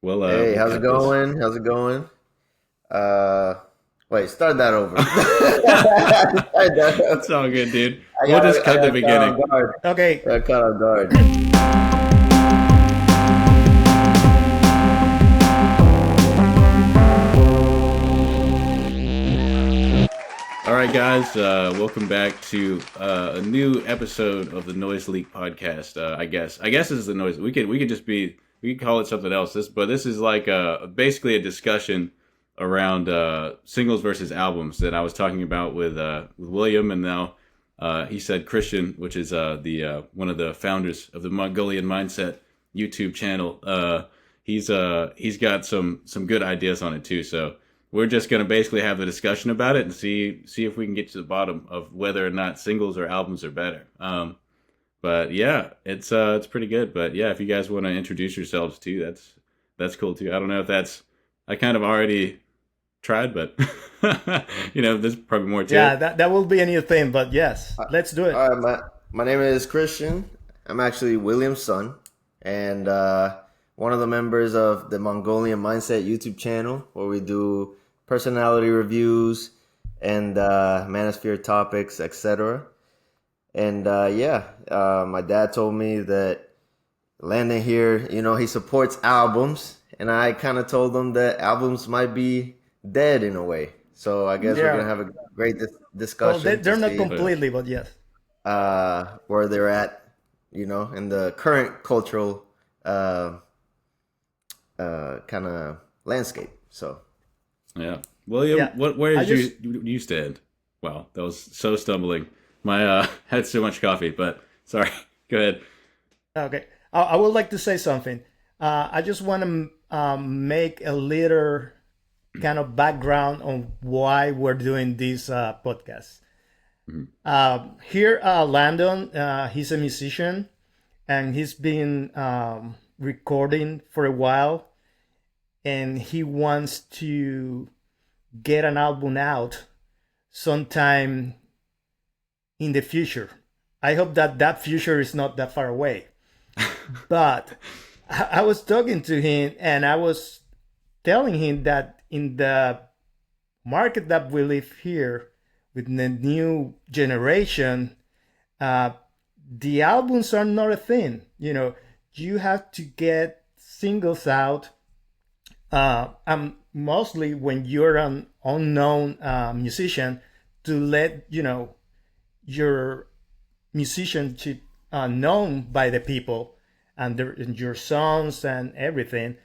We'll Hey, we'll how's it cut this. going? How's it going? Uh, Wait, start that over. Start that It's over. all good, dude. I We'll got, just I cut the got caught beginning. off guard. I Okay. got caught off guard. All right, guys. Welcome back to a new episode of the Noise Leak podcast. I guess this is the noise. We could call it something else. This is like basically a discussion around singles versus albums that I was talking about with William, and now he said Christian, which is the one of the founders of the Mongolian Mindset YouTube channel. He's got some good ideas on it too. So we're just gonna basically have a discussion about it and see if we can get to the bottom of whether or not singles or albums are better. But yeah, it's pretty good. But yeah, if you guys want to introduce yourselves too, that's cool too. I don't know if that's I kind of already tried, but there's probably more to Yeah, it. that will be a new thing, but yes, Uh, let's do it. All right, my name is Christian. I'm actually William's son, and one of the members of the Mongolian Mindset YouTube channel, where we do personality reviews and manosphere topics, etc. And my dad told me that Landon here, he supports albums, and I kind of told him that albums might be dead in a way. So I guess we're Yeah. gonna have a great Well, discussion to they're not see But completely, but yes. where they're at, in the current cultural kind of landscape. So yeah, William, Yeah. where I did just you stand? Wow, that was so stumbling. My had so much coffee, but sorry. Go ahead. okay. I would like to say something. I just want to make a little kind of background on why we're doing this podcast. Mhm. Here, Landon, he's a musician, and he's been recording for a while, and he wants to get an album out sometime in the future. I hope that that future is not that far away. But I was talking to him, and I was telling him that in the market that we live here with the new generation, uh, the albums are not a thing. You have to get singles out. Mostly when you're an unknown musician, to let your musicianship known by the people and your songs and everything.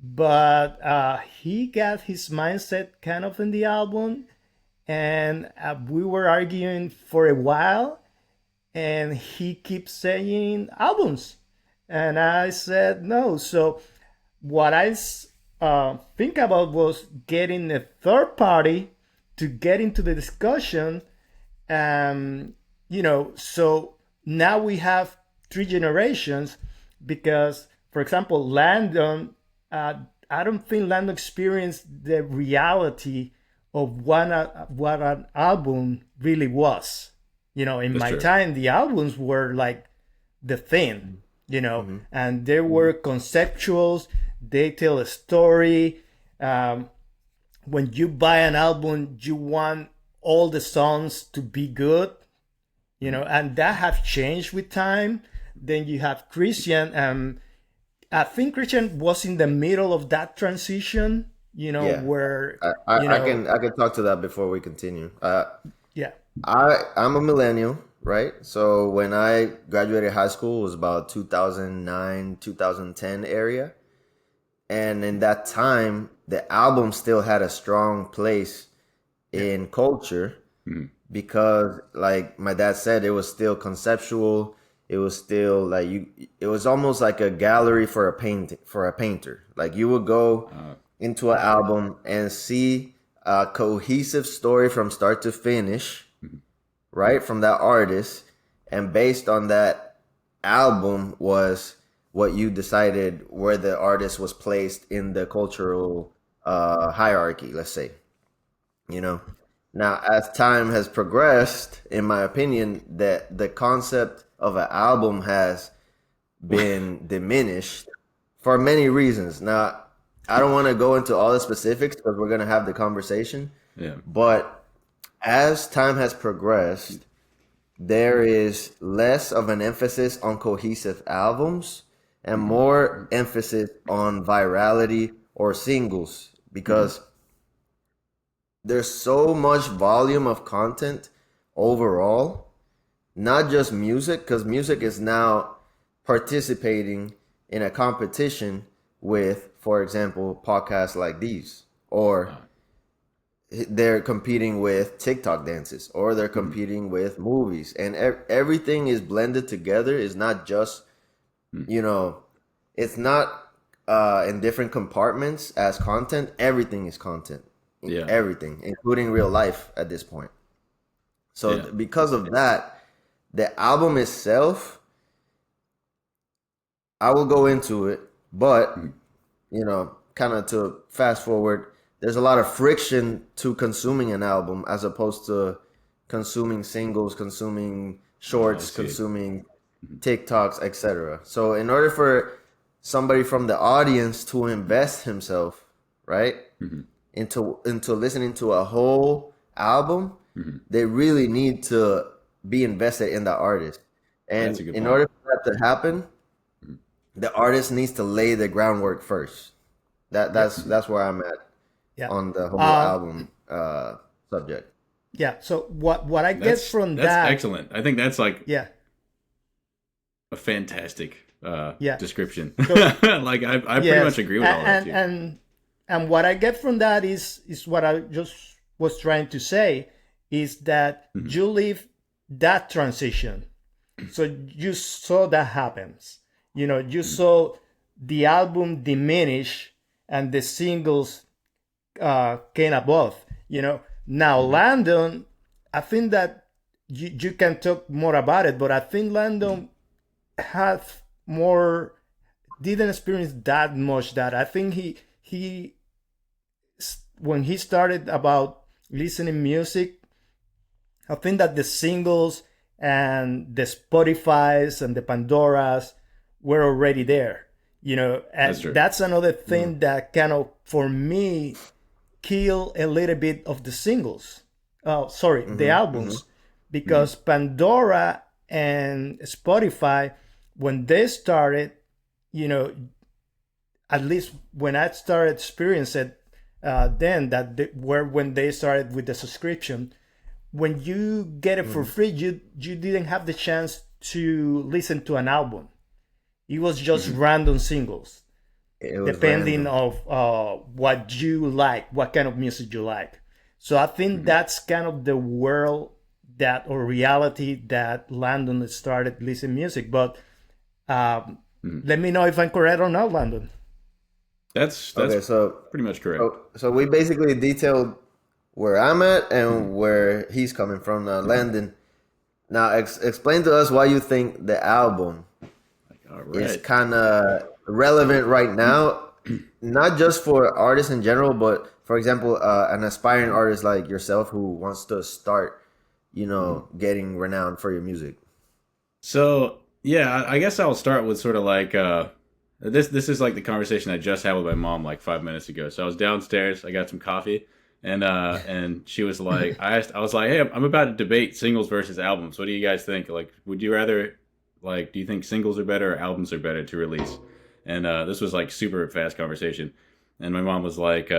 But he got his mindset kind of in the album, and we were arguing for a while, and he keeps saying albums, and I said no. So what I think about was getting a third party to get into the discussion. So now we have three generations because, for example, Landon, uh, I don't think Landon experienced the reality of what an album really was. In That's my true. time, the albums were like the thing, hmm and they were conceptuals. They tell a story. Um, when you buy an album, you want all the songs to be good, and that have changed with time. Then you have Christian. I think Christian was in the middle of that transition, yeah, where, I, I, you I know, can I can talk to that before we continue. yeah, I'm a millennial, right? So when I graduated high school, it was about 2009, 2010 area. And in that time, the album still had a strong place yeah, in culture Mhm. because, like my dad said, it was still conceptual. It was still like it was almost like a gallery for a painter. Like you would go Uh, into an album and see a cohesive story from start to finish, mhm. right, from that artist, and based on that album was what you decided where the artist was placed in the cultural hierarchy, let's say. you know Now, as time has progressed, in my opinion, that the concept of an album has been diminished for many reasons. Now, I don't want to go into all the specifics because we're gonna have the conversation. Yeah. But as time has progressed, there is less of an emphasis on cohesive albums and more emphasis on virality or singles because there's so much volume of content overall, not just music, because music is now participating in a competition with, for example, podcasts like these, or they're competing with TikTok dances, or they're competing with movies, and everything is blended together. It's not just, it's not in different compartments as content. Everything is content. Yeah. Everything, including real life at this point. So because of that, the album itself, I will go into it, but kind of to fast forward, there's a lot of friction to consuming an album as opposed to consuming singles, consuming shorts, consuming TikToks, etc. So in order for somebody from the audience to invest himself, right, into listening to a whole album, they really need to be invested in the artist. And in order for that to happen, the artist needs to lay the groundwork first. That's where I'm at on the whole album subject. Yeah. So what I get from that's that, excellent. I think that's like a fantastic description. So, like I pretty much agree with all that too. And what I get from that is what I just was trying to say is that you live that transition. So you saw that happens. You saw the album diminish and the singles came above. Now Landon, I think that you can talk more about it, but I think Landon didn't experience that much that. I think he when he started about listening music, I think that the singles and the Spotifys and the Pandoras were already there, and that's another thing that kind of, for me, kill a little bit of the singles. The albums, because Pandora and Spotify, when they started, at least when I started experiencing it, then when they started with the subscription, when you get it for free, you didn't have the chance to listen to an album. It was just random singles, depending of what you like, what kind of music you like. So I think that's kind of the world or reality that Landon started listening music. But let me know if I'm correct or not, Landon. That's okay, so pretty much correct. So we basically detailed where I'm at and where he's coming from. Landon, now explain to us why you think the album is kind of relevant right now, not just for artists in general, but for example, an aspiring artist like yourself who wants to start, getting renowned for your music. So yeah, I guess I'll start with sort of like this is like the conversation I just had with my mom like 5 minutes ago. So I was downstairs, I got some coffee, and she was like, I was like, hey, I'm about to debate singles versus albums. What do you guys think? Like, would you rather, like, do you think singles are better or albums are better to release? And this was like super fast conversation. And my mom was like,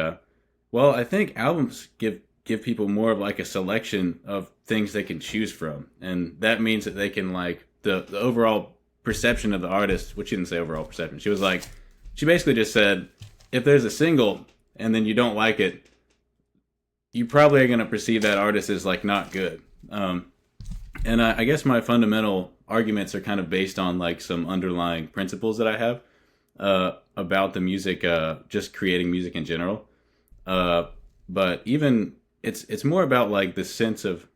well, I think albums give people more of like a selection of things they can choose from. And that means that they can, like, the overall perception of the artist, which she didn't say overall perception. She was like, she basically just said, if there's a single and then you don't like it, you probably are going to perceive that artist as like not good. And I guess my fundamental arguments are kind of based on like some underlying principles that I have about the music, just creating music in general. But even it's more about like the sense of.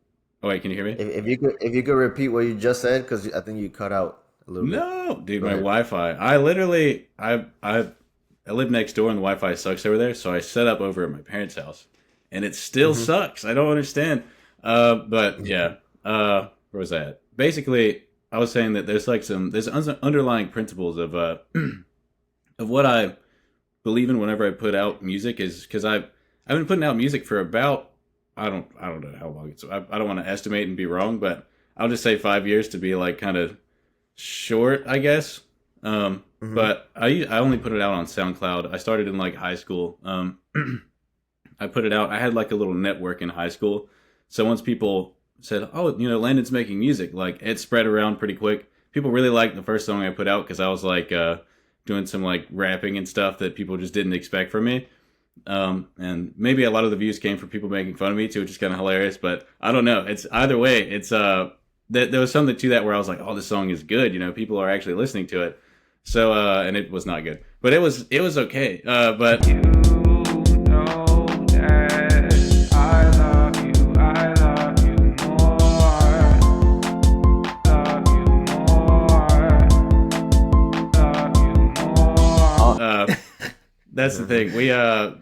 Oh wait, can you hear me? If you could repeat what you just said, because I think you cut out a little bit. No, dude, my Wi-Fi. I literally I live next door and the Wi-Fi sucks over there, so I set up over at my parents' house, and it still sucks. I don't understand. But yeah, where was I at? Basically, I was saying that there's like there's underlying principles of of what I believing whenever I put out music is because I've been putting out music for about I don't know how long it's. I don't want to estimate and be wrong, but I'll just say 5 years to be like kind of short, I guess. But I only put it out on SoundCloud. I started in like high school. I put it out. I had like a little network in high school. So once people said, "Oh, Landon's making music," like it spread around pretty quick. People really liked the first song I put out because I was like doing some like rapping and stuff that people just didn't expect from me. And maybe a lot of the views came from people making fun of me too, which is kind of hilarious. But I don't know. It's either way. It's there was something to that where I was like, "Oh, this song is good." People are actually listening to it. So and it was not good, but it was okay. But that's the thing. Yeah,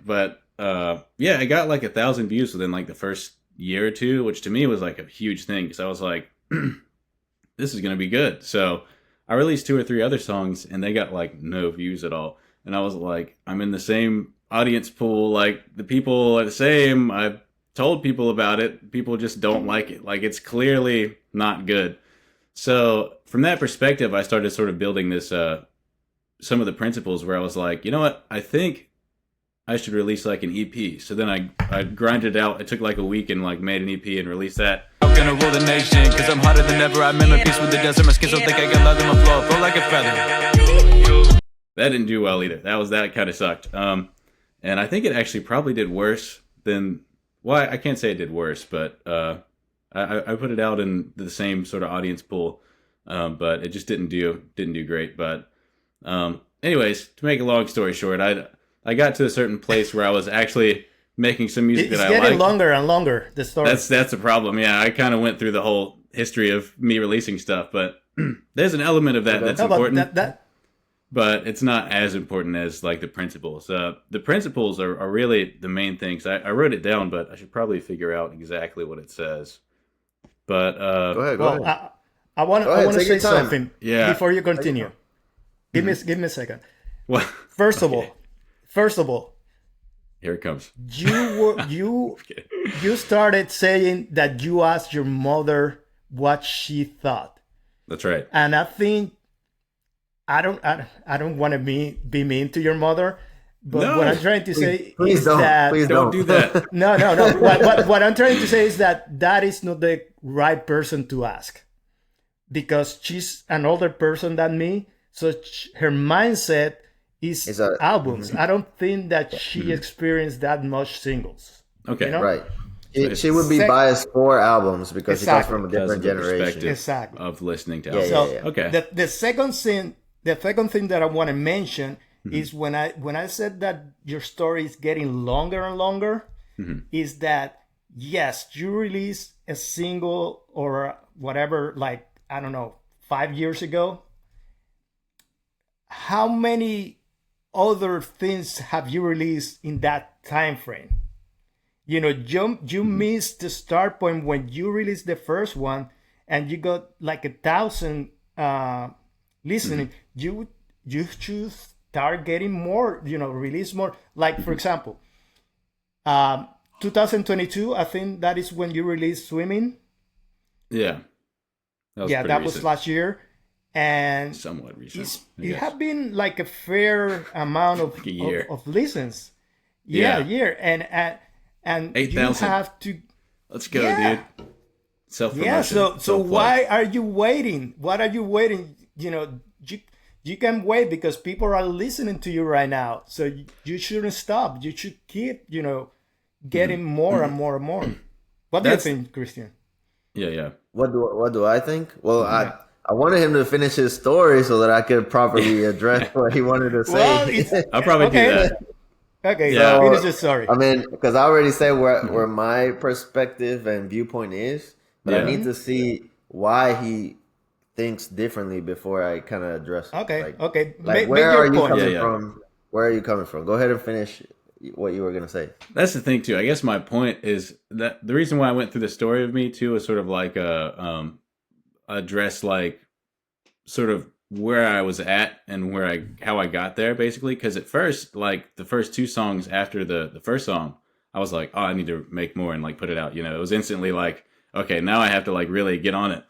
I got like 1,000 views within like the first year or two, which to me was like a huge thing because I was like, this is gonna be good. So I released 2 or 3 other songs and they got like no views at all, and I was like, I'm in the same audience pool, like the people are the same. I've told people about it. People just don't like it. Like it's clearly not good. So from that perspective, I started sort of building this some of the principles where I was like, you know what, I think I should release like an EP. So then I grinded it out. It took like a week and like made an EP and released that. I'm gonna rule the nation, cause I'm hotter than ever. I'm in a peace with the desert. My skins don't think I got leather on my floor. Flow like a feather. That didn't do well either. That kind of sucked. And I think it actually probably did worse than, well, I can't say it did worse, but I put it out in the same sort of audience pool. But it just didn't do great. But anyways, to make a long story short, I got to a certain place where I was actually making some music that I liked. It's getting longer and longer, the story. That's a problem. Yeah, I kind of went through the whole history of me releasing stuff, but there's an element of that that's important. But it's not as important as like the principles. The principles are really the main things. I wrote it down, but I should probably figure out exactly what it says. But go ahead. I want to say something before you continue. Give me a second. Well, First of all, here it comes. You started saying that you asked your mother what she thought. That's right. And I think I don't want to be mean to your mother, but what I'm trying to say is that please don't do that. No. What I'm trying to say is that is not the right person to ask, because she's an older person than me, so her mindset is albums. I don't think that she experienced that much singles. Okay, right. She would be biased for albums because she comes from a different generation. Of listening to albums. So okay. The second thing that I want to mention is when I said that your story is getting longer and longer, is that yes, you released a single or whatever, like, I don't know, 5 years ago. How many other things have you released in that time frame? You missed the start point when you released the first one and you got like 1,000 listening. You should start getting more, release more. Like, for example, 2022, I think that is when you released Swimming. Yeah. That was last year. And somewhat recent. It have been like a fair amount of like a year of listens. A year. And 8,000. You have to. Let's go, dude. Self-promotion. Yeah. So why are you waiting? What are you waiting? You can wait because people are listening to you right now. So you shouldn't stop. You should keep, getting more and more and more. What do you think, Christian? Yeah. What do I think? Well, I wanted him to finish his story so that I could properly address what he wanted to say. I'll probably do that. Okay, so finish the story. I mean, because I already said where my perspective and viewpoint is, but I need to see why he thinks differently before I kind of address. Okay. Like, where are you coming from? Where are you coming from? Go ahead and finish what you were gonna say. That's the thing too. I guess my point is that the reason why I went through the story of me too is sort of like address like sort of where I was at and how I got there basically. Because at first, like the first two songs after the first song, I was like, oh, I need to make more and like put it out. You know, it was instantly like, okay, now I have to like really get on it.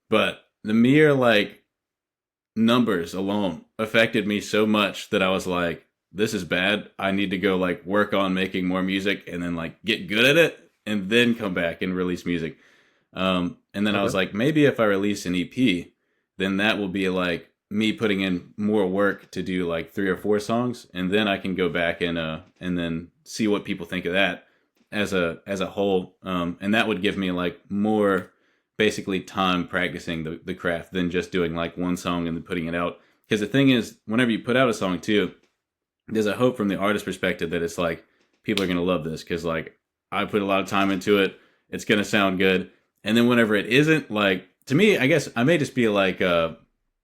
But the mere like numbers alone affected me so much that I was like, this is bad. I need to go like work on making more music and then like get good at it and then come back and release music. And then I was like, maybe if I release an EP, then that will be like me putting in more work to do like 3 or 4 songs, and then I can go back and then see what people think of that as a whole. And that would give me like more basically time practicing the craft than just doing like one song and then putting it out. Because the thing is, whenever you put out a song too, there's a hope from the artist perspective that it's like people are gonna love this because like I put a lot of time into it. It's gonna sound good. And then whenever it isn't, like, to me, I guess I may just be like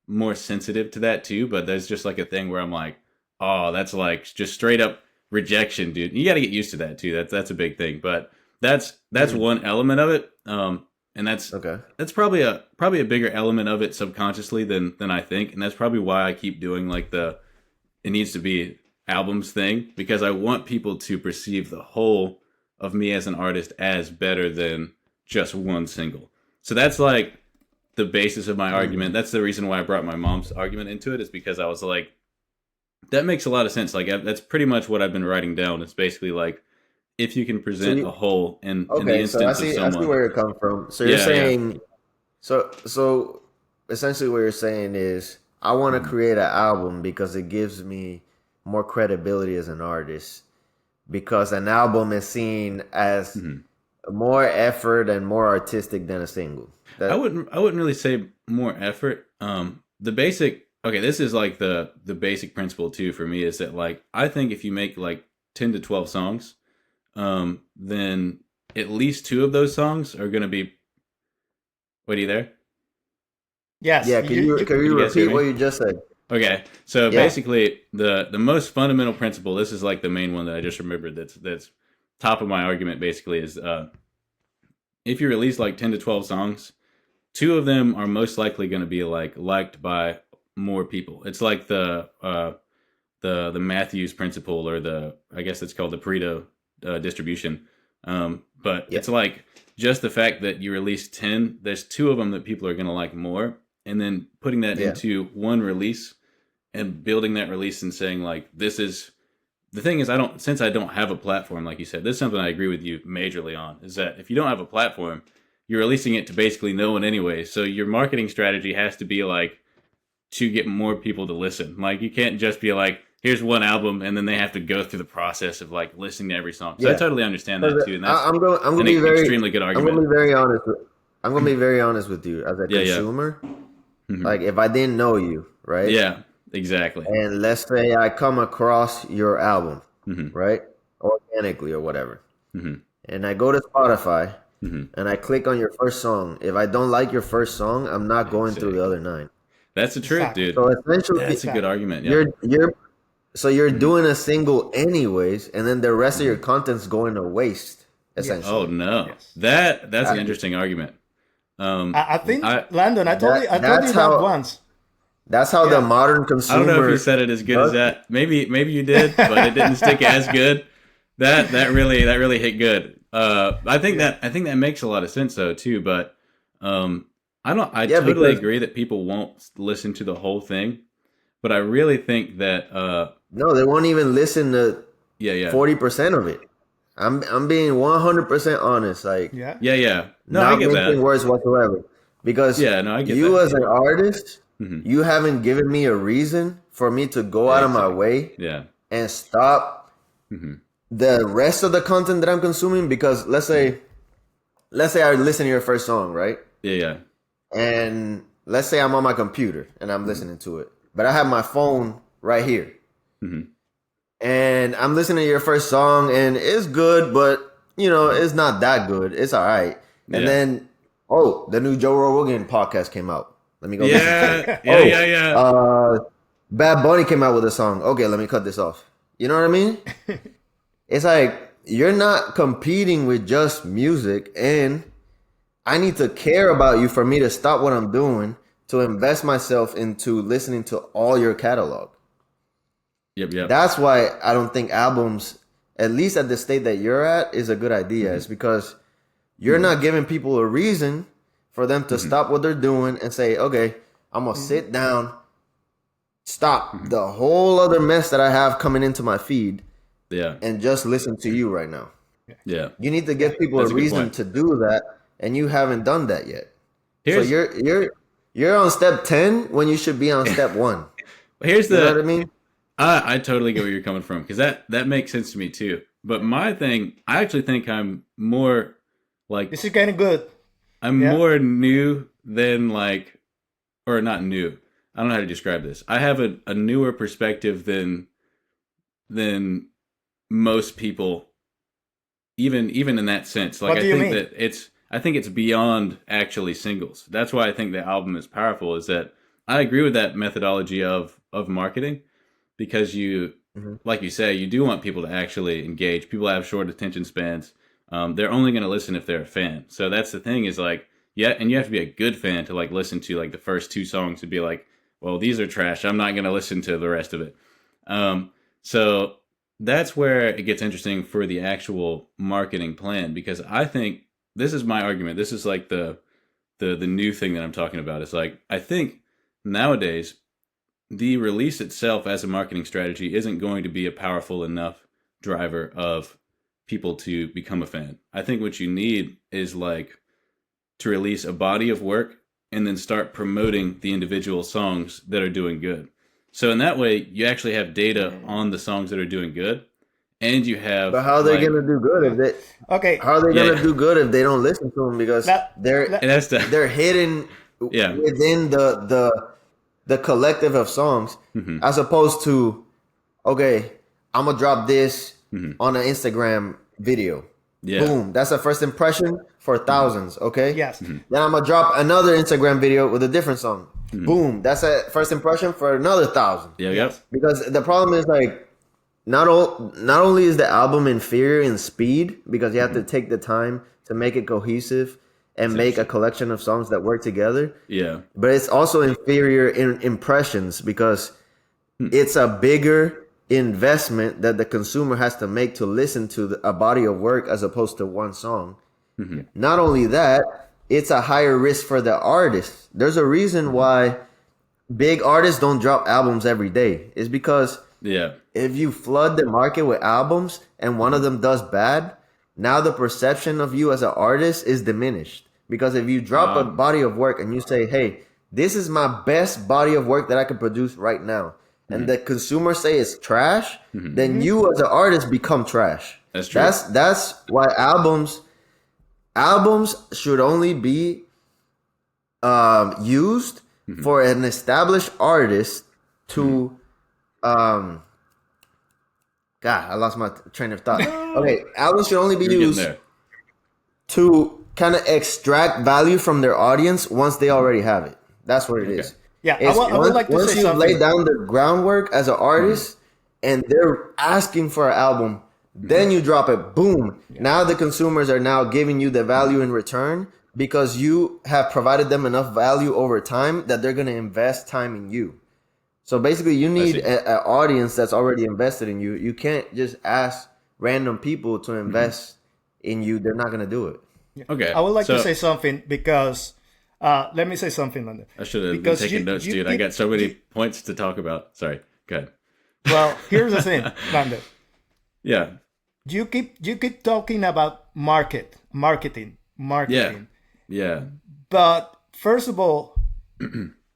more sensitive to that too, but there's just like a thing where I'm like, oh, that's like just straight up rejection, dude. You got to get used to that too. That's a big thing, but that's one element of it. And that's probably a bigger element of it subconsciously than I think, and that's probably why I keep doing like it needs to be albums thing, because I want people to perceive the whole of me as an artist as better than just one single. So that's like the basis of my argument. That's the reason why I brought my mom's argument into it, is because I was like, that makes a lot of sense. Like that's pretty much what I've been writing down. It's basically like, if you can present a whole in the instance of someone. I see where you're coming from. So you're saying, so essentially what you're saying is, I want to create an album because it gives me more credibility as an artist, because an album is seen as more effort and more artistic than a single. I wouldn't really say more effort. The basic, this is like the basic principle too for me, is that like, I think if you make like 10 to 12 songs, then at least 2 of those songs are going to be. Wait, are you there? Yes. Yeah. Can you repeat what you just said? Okay. So basically, the most fundamental principle. This is like the main one that I just remembered. That's top of my argument. Basically, is if you release like 10 to 12 songs, 2 of them are most likely going to be like liked by more people. It's like the Matthews principle, or I guess it's called the Pareto distribution. But it's like just the fact that you release 10, there's 2 of them that people are going to like more, and then putting that into one release and building that release and saying like, this is the thing is, since I don't have a platform, like you said, this is something I agree with you majorly on, is that if you don't have a platform, you're releasing it to basically no one anyway. So your marketing strategy has to be like to get more people to listen. Like you can't just be like, here's one album, and then they have to go through the process of like listening to every song. So I totally understand that too. And that's I'm going to be extremely good argument. I'm going to be very honest. I'm going to be very honest with you as a consumer. Like if I didn't know you, right? Yeah, exactly. And let's say I come across your album, right? Organically or whatever. And I go to Spotify and I click on your first song. If I don't like your first song, I'm not going through the other 9. That's the truth, dude. So essentially, that's a good argument. Yeah. You're doing a single anyways, and then the rest of your content's going to waste. Essentially. Oh no, that's an interesting argument. I think Landon, I told you that once. That's how the modern consumer. I don't know if you said it as good as that. Maybe you did, but it didn't stick as good. That really hit good. I think that makes a lot of sense though too. But I totally agree that people won't listen to the whole thing. But I really think that no, they won't even listen to 40% of it. I'm being 100% honest. Like No, I not get making that. words whatsoever. Because I get you that. as an artist, you haven't given me a reason for me to go out of my way and stop the rest of the content that I'm consuming. Because let's say I listen to your first song, right? Yeah. And let's say I'm on my computer and I'm listening to it, but I have my phone right here. And I'm listening to your first song and it's good, but it's not that good. It's all right. And then, the new Joe Rogan podcast came out. Let me go. Bad Bunny came out with a song. Okay, let me cut this off. You know what I mean? It's like, you're not competing with just music, and I need to care about you for me to stop what I'm doing to invest myself into listening to all your catalog. Yep. That's why I don't think albums, at least at the state that you're at, is a good idea. It's because you're not giving people a reason for them to stop what they're doing and say, okay, I'm going to sit down, stop the whole other mess that I have coming into my feed, and just listen to you right now. Yeah. You need to give people That's a a good reason point. to do that, and you haven't done that yet. Here's- So you're on step 10 when you should be on step 1. Here's You know what I mean? I totally get where you're coming from, because that makes sense to me too. But my thing, I actually think I'm more like, This is kind of good. I'm more new than like, or not new. I don't know how to describe this. I have a newer perspective than most people, even in that sense. Like, What do you mean? that I think it's beyond actually singles. That's why I think the album is powerful, is that I agree with that methodology of marketing, because you, like you say, you do want people to actually engage. People have short attention spans. They're only going to listen if they're a fan. So that's the thing, is like, and you have to be a good fan to like listen to like the first 2 songs and be like, well, these are trash, I'm not going to listen to the rest of it. So that's where it gets interesting for the actual marketing plan, because I think, this is my argument, this is like the new thing that I'm talking about. Is like, I think nowadays the release itself as a marketing strategy isn't going to be a powerful enough driver of people to become a fan. I think what you need is like to release a body of work and then start promoting the individual songs that are doing good. So in that way, you actually have data on the songs that are doing good, and you have. But how are they gonna do good if they? Okay. How are they gonna do good if they don't listen to them, because they're hidden within the collective of songs, as opposed to, okay, I'm gonna drop this on an Instagram video. Boom, that's a first impression for thousands. Okay. Yes. Then I'm gonna drop another Instagram video with a different song. Boom, that's a first impression for another 1,000. Yep. Because the problem is, like, not only is the album inferior in speed, because you have to take the time to make it cohesive and make a collection of songs that work together. Yeah. But it's also inferior in impressions, because it's a bigger investment that the consumer has to make to listen to a body of work as opposed to one song. Not only that, it's a higher risk for the artist. There's a reason why big artists don't drop albums every day. It's because if you flood the market with albums and one of them does bad, now the perception of you as an artist is diminished. Because if you drop a body of work and you say, hey, this is my best body of work that I can produce right now, and the consumer say it's trash, then you as an artist become trash. That's true. That's why albums should only be used for an established artist to God, I lost my train of thought. Okay, albums should only be used to kind of extract value from their audience once they already have it. That's what it is. Yeah, I would like to once say you something. lay down the groundwork as an artist and they're asking for an album, then you drop it. Boom. Now the consumers are now giving you the value in return, because you have provided them enough value over time that they're going to invest time in you. So basically, you need an audience that's already invested in you. You can't just ask random people to invest in you. They're not going to do it. Okay. I would like to say something, because let me say something, Landon. I should have been taking notes, dude. I got so many points to talk about. Sorry. Go ahead. Well, here's the thing, Landon. Yeah. You keep talking about marketing. Yeah. But first of all,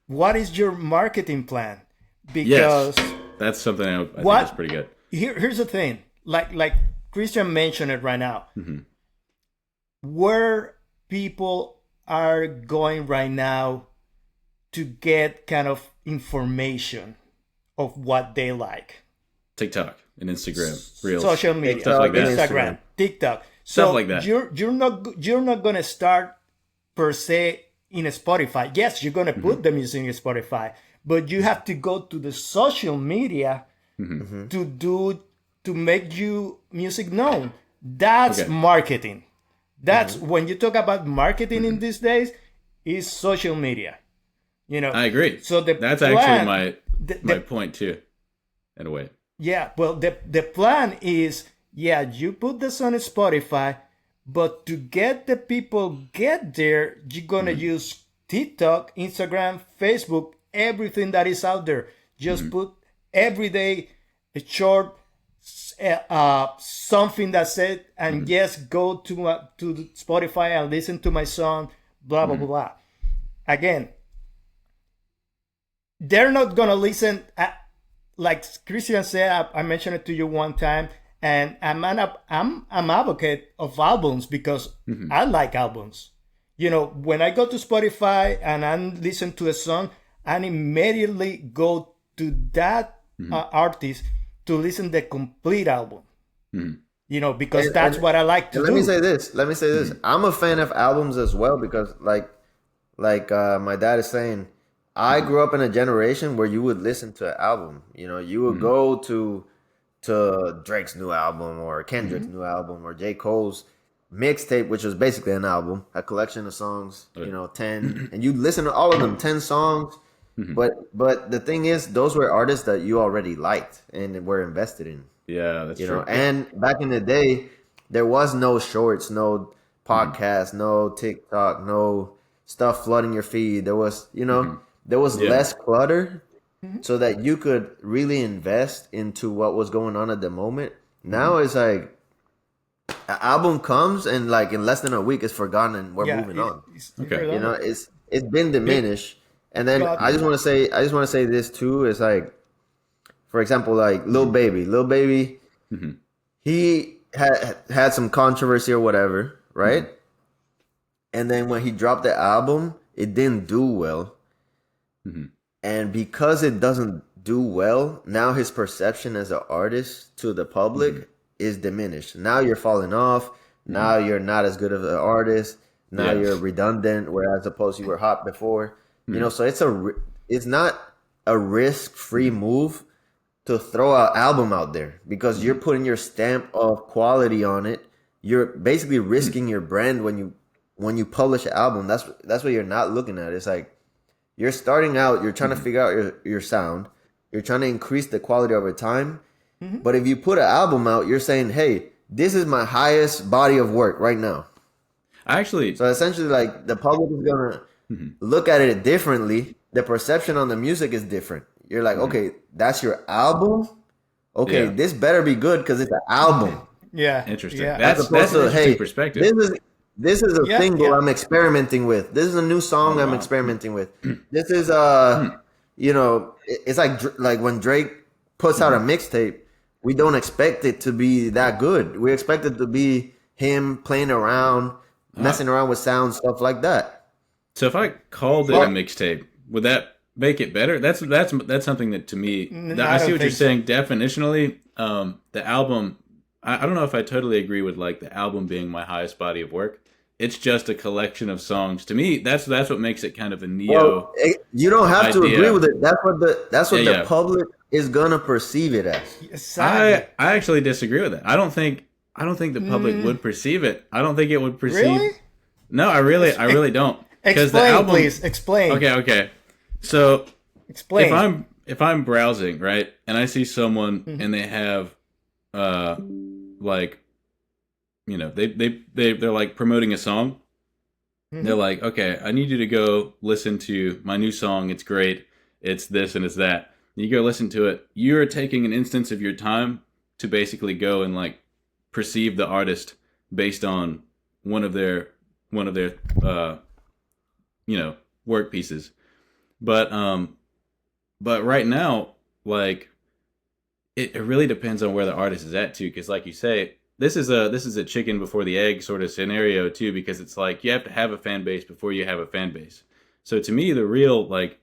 what is your marketing plan? Because that's something I think is pretty good. Here's the thing. Like Christian mentioned it right now. Where people are going right now to get kind of information of what they like. TikTok and Instagram, Reels, social media, stuff like that. Instagram, TikTok, stuff like that. You're not gonna start per se in Spotify. Yes, you're gonna put the music in Spotify, but you have to go to the social media to make you music known. That's marketing. That's when you talk about marketing in these days, is social media. You know, I agree. So that's actually my point too, in a way. Yeah, well, the plan is, yeah, you put this on Spotify, but to get the people get there, you're gonna use TikTok, Instagram, Facebook, everything that is out there. Just put every day a short something that said, and yes, go to Spotify and listen to my song, blah blah blah blah. Again, they're not gonna listen. Like Christian said, I mentioned it to you one time, and I'm an advocate of albums because I like albums. You know, when I go to Spotify and I listen to a song, I immediately go to that artist to listen the complete album. You know, because that's what I like to do. Let me say this. I'm a fan of albums as well because, like my dad is saying, I grew up in a generation where you would listen to an album. You know, you would go to Drake's new album or Kendrick's new album or J. Cole's mixtape, which was basically an album, a collection of songs, you know, 10, and you listen to all of them, 10 songs. But the thing is, those were artists that you already liked and were invested in. Yeah, that's true. Know, and back in the day, there was no shorts, no podcast, no TikTok, no stuff flooding your feed. There was, you know, there was less clutter so that you could really invest into what was going on at the moment. Now it's like an album comes and like in less than a week it's forgotten and we're moving on. Okay. You know, it's been diminished. And then I just want to say this too. It's like, for example, like Lil Baby, he had some controversy or whatever, right? And then when he dropped the album, it didn't do well. And because it doesn't do well, now his perception as an artist to the public is diminished. Now you're falling off. Now you're not as good of an artist. Now you're redundant, whereas opposed you were hot before. You know, so it's not a risk-free move to throw an album out there because you're putting your stamp of quality on it. You're basically risking your brand when you publish an album. That's what you're not looking at. It's like you're starting out, you're trying to figure out your sound. You're trying to increase the quality over time. But if you put an album out, you're saying, hey, this is my highest body of work right now. So essentially, like, the public is going to look at it differently. The perception on the music is different. You're like, okay, that's your album? Okay, this better be good because it's an album. Yeah. Interesting. Yeah. That's an interesting perspective. This is a single I'm experimenting with. This is a new song I'm experimenting with. This is you know, it's like when Drake puts out a mixtape, we don't expect it to be that good. We expect it to be him playing around, messing around with sound, stuff like that. So if I called it a mixtape, would that make it better? That's something that to me, I see what you're saying. Definitionally, the album. I don't know if I totally agree with like the album being my highest body of work. It's just a collection of songs. To me, that's what makes it kind of a neo. Well, you don't have to agree with it. That's what the public is gonna perceive it as. I actually disagree with that. I don't think the public would perceive it. I don't think it would perceive. Really? No, I really don't. Explain, the album, please. Explain. Okay. So, explain. If I'm browsing, right, and I see someone and they have, like, you know, they're like promoting a song. They're like, okay, I need you to go listen to my new song. It's great. It's this and it's that. You go listen to it. You're taking an instance of your time to basically go and like perceive the artist based on one of their you know, work pieces. But right now, like, it really depends on where the artist is at too, because like you say, this is a chicken before the egg sort of scenario too, because it's like you have to have a fan base before you have a fan base. So to me, the real like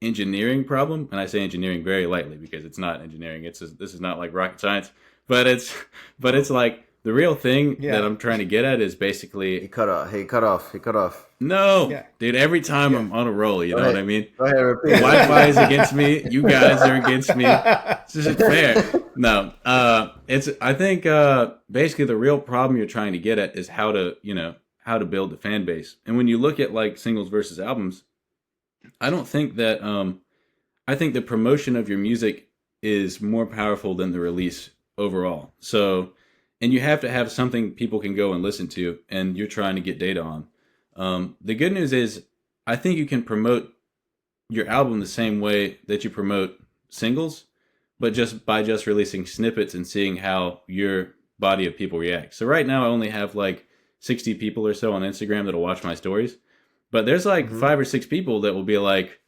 engineering problem, and I say engineering very lightly because it's not engineering. This is not like rocket science, but it's like the real thing that I'm trying to get at is basically he cut off. No, dude. Every time I'm on a roll, you know what I mean. Go ahead, repeat. Wi-Fi is against me. You guys are against me. This isn't fair. No, I think basically the real problem you're trying to get at is how to build the fan base. And when you look at like singles versus albums, I don't think that I think the promotion of your music is more powerful than the release overall. So, and you have to have something people can go and listen to, and you're trying to get data on. The good news is, I think you can promote your album the same way that you promote singles, but just by just releasing snippets and seeing how your body of people react. So right now I only have like 60 people or so on Instagram that'll watch my stories, but there's like 5 or 6 people that will be like,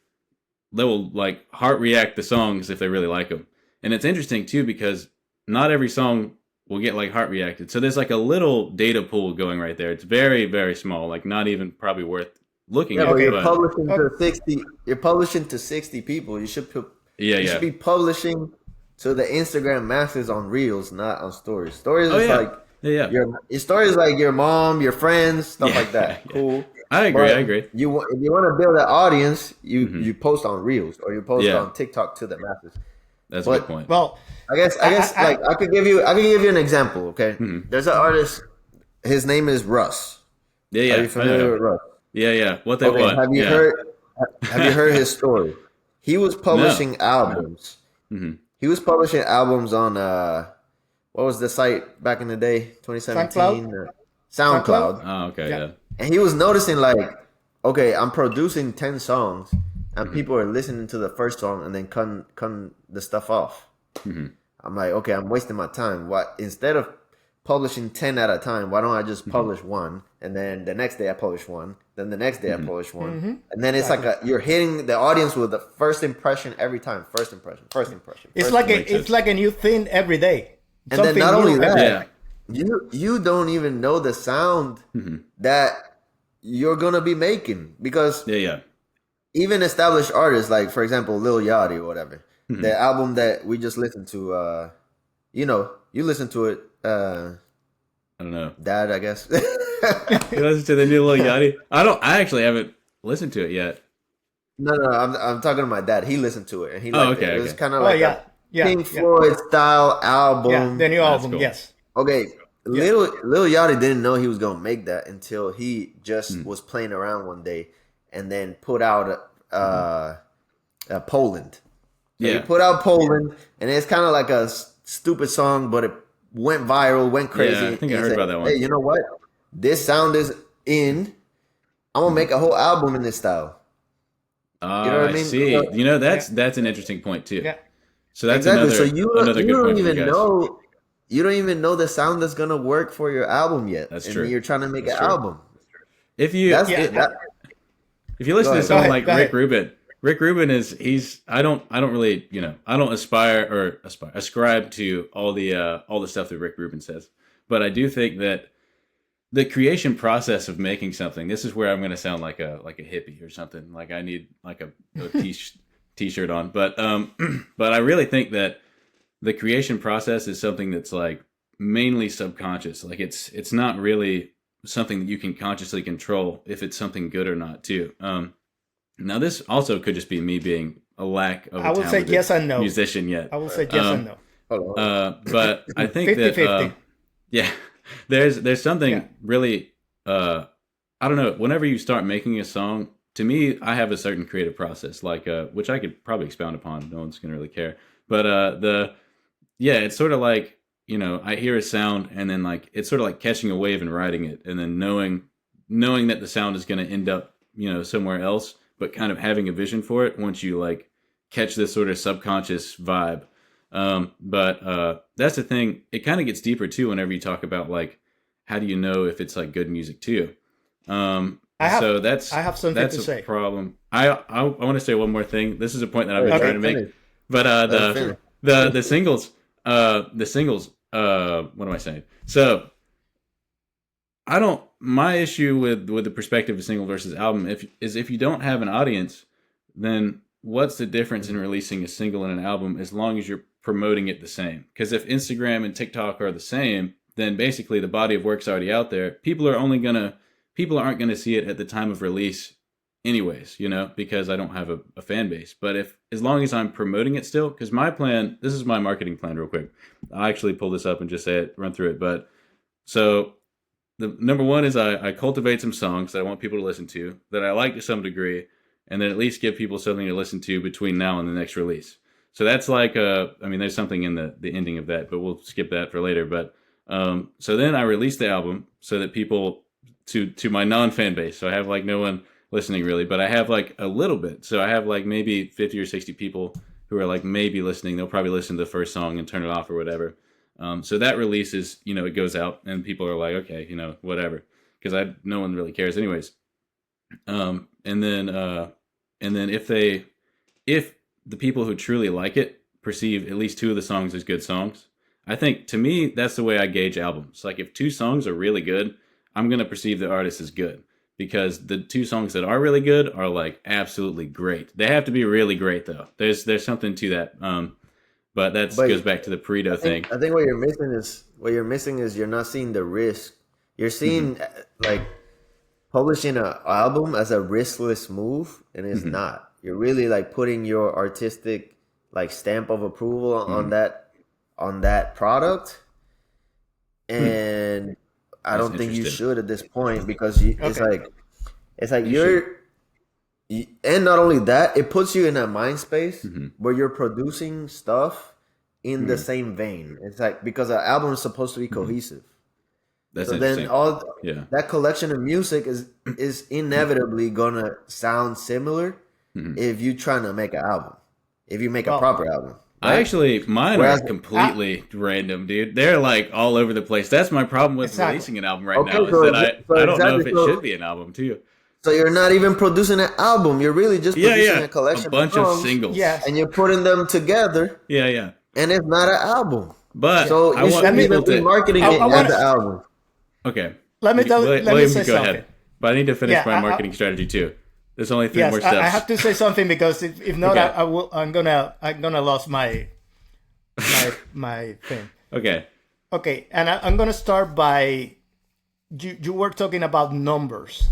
they will like heart react the songs if they really like them. And it's interesting too because not every song will get like heart reacted. So there's like a little data pool going right there. It's very, very small, like not even probably worth looking Yeah, at. but you're But publishing to 60. You're publishing to 60 people. You should put. yeah, You yeah. should be publishing to the Instagram masses on Reels, not on Stories. Stories Oh is yeah. like Yeah, yeah. your stories is like your mom, your friends, stuff Yeah, like that. yeah. Cool. I agree. But I agree. if you want to build an audience, you post on Reels or you post Yeah. on TikTok to the masses. That's a But good point. Well, I guess like I could give you an example. Okay, there's an artist. His name is Russ. Yeah, yeah. Are I you familiar know. with Russ? Yeah, yeah. What they Okay, want. have you Yeah. heard? Have you heard his story? He was publishing albums. Mm-hmm. He was publishing albums on what was the site back in the day? 2017. SoundCloud. Oh, okay. Yeah. Yeah. And he was noticing like, okay, I'm producing 10 songs, and people are listening to the first song and then cutting the stuff off. I'm like, okay, I'm wasting my time. What instead of publishing 10 at a time, why don't I just publish one, and then the next day I publish one, then the next day I publish one, and then it's like you're hitting the audience with the first impression every time. First impression. it's first like impression. it's like a new thing every day. And then not new only every that, day. Yeah. you don't even know the sound that you're gonna be making, because Yeah, yeah. even established artists, like for example Lil Yachty or whatever, the album that we just listened to, you listened to it, I don't know. Dad, I guess. You listen to the new Lil Yachty? I actually haven't listened to it yet. No, I'm talking to my dad. He listened to it and he liked okay, it. It was okay. kind of Oh like yeah, a Pink Floyd style album. yeah. The new album, cool. yes. Okay, Lil Yachty didn't know he was gonna make that until he just was playing around one day, and then put out Poland. So he Yeah. put out Poland, and it's kind of like a stupid song, but it went viral, went crazy. Yeah, I think I And he heard said, about that one. Hey, you know what? This sound is in. I'm gonna make a whole album in this style. Oh, You know what I I mean? see. So- You know, that's an interesting point too. Yeah. So that's Exactly. another So you another good don't point for you even guys. know. You don't even know the sound that's gonna work for your album yet. That's and true. You're trying to make That's an true. album. If you That's Yeah. that, if you listen Go to ahead. someone Go like ahead. Rick Rubin, Rick Rubin he's I don't really, I don't ascribe to all the stuff that Rick Rubin says. But I do think that the creation process of making something, this is where I'm going to sound like a hippie or something. Like I need like a t-shirt on. But but I really think that the creation process is something that's like mainly subconscious. Like it's not really something that you can consciously control if it's something good or not too. Now this also could just be me being a lack of a I would say talented yes and no. musician yet. I will say yes and no. hold on. But I think 50-50. yeah, there's something Yeah. really I don't know. Whenever you start making a song, to me, I have a certain creative process, like which I could probably expound upon. No one's gonna really care. But it's sort of like I hear a sound and then like it's sort of like catching a wave and riding it, and then knowing that the sound is gonna end up somewhere else, but kind of having a vision for it once you like catch this sort of subconscious vibe. But that's the thing. It kind of gets deeper too whenever you talk about like how do you know if it's like good music too. I have something that's to a say. problem. I want to say one more thing. This is a point that I've been Okay, trying to make. finish. But Finish. the singles. What am I saying? So my issue with the perspective of single versus album if you don't have an audience, then what's the difference in releasing a single and an album as long as you're promoting it the same? Because if Instagram and TikTok are the same, then basically the body of work's already out there. People aren't gonna see it at the time of release anyways, because I don't have a fan base. But as long as I'm promoting it still, because my plan, this is my marketing plan real quick. I'll actually pull this up and just run through it. But so the number one is I cultivate some songs that I want people to listen to, that I like to some degree. and then at least give people something to listen to between now and the next release. So that's like there's something in the ending of that, but we'll skip that for later. But so then I released the album so that people to my non-fan base. So I have like no one listening really, but I have like a little bit. So I have like maybe 50 or 60 people who are like maybe listening. They'll probably listen to the first song and turn it off or whatever. So that releases, it goes out and people are like, okay, whatever, because no one really cares anyways. And then if the people who truly like it perceive at least 2 of the songs as good songs, I think to me that's the way I gauge albums. Like if 2 songs are really good, I'm gonna perceive the artist as good, because the 2 songs that are really good are like absolutely great. They have to be really great though. There's something to that. But that goes back to the Pareto thing. I think what you're missing is you're not seeing the risk. You're seeing like publishing an album as a riskless move, and it's not. You're really like putting your artistic like stamp of approval on that product, and I don't think you should at this point, because it's like and not only that, it puts you in a mind space where you're producing stuff in the same vein. It's like, because an album is supposed to be cohesive. That's so interesting. Then that collection of music is inevitably gonna sound similar if you're trying to make an album. If you make a proper album. Right? Mine are completely random, dude. They're like all over the place. That's my problem with releasing an album now. Is that I don't know if it should be an album too. So you're not even producing an album. You're really just producing a collection, a bunch of singles. Yes. And you're putting them together. Yeah. And it's not an album. But so you shouldn't even be marketing it as an album. Okay. Let me say go something. Ahead. But I need to finish my marketing strategy too. There's only 3 more steps. I have to say something, because if not, okay. I'm gonna lose my thing. Okay. Okay, and I'm gonna start by you were talking about numbers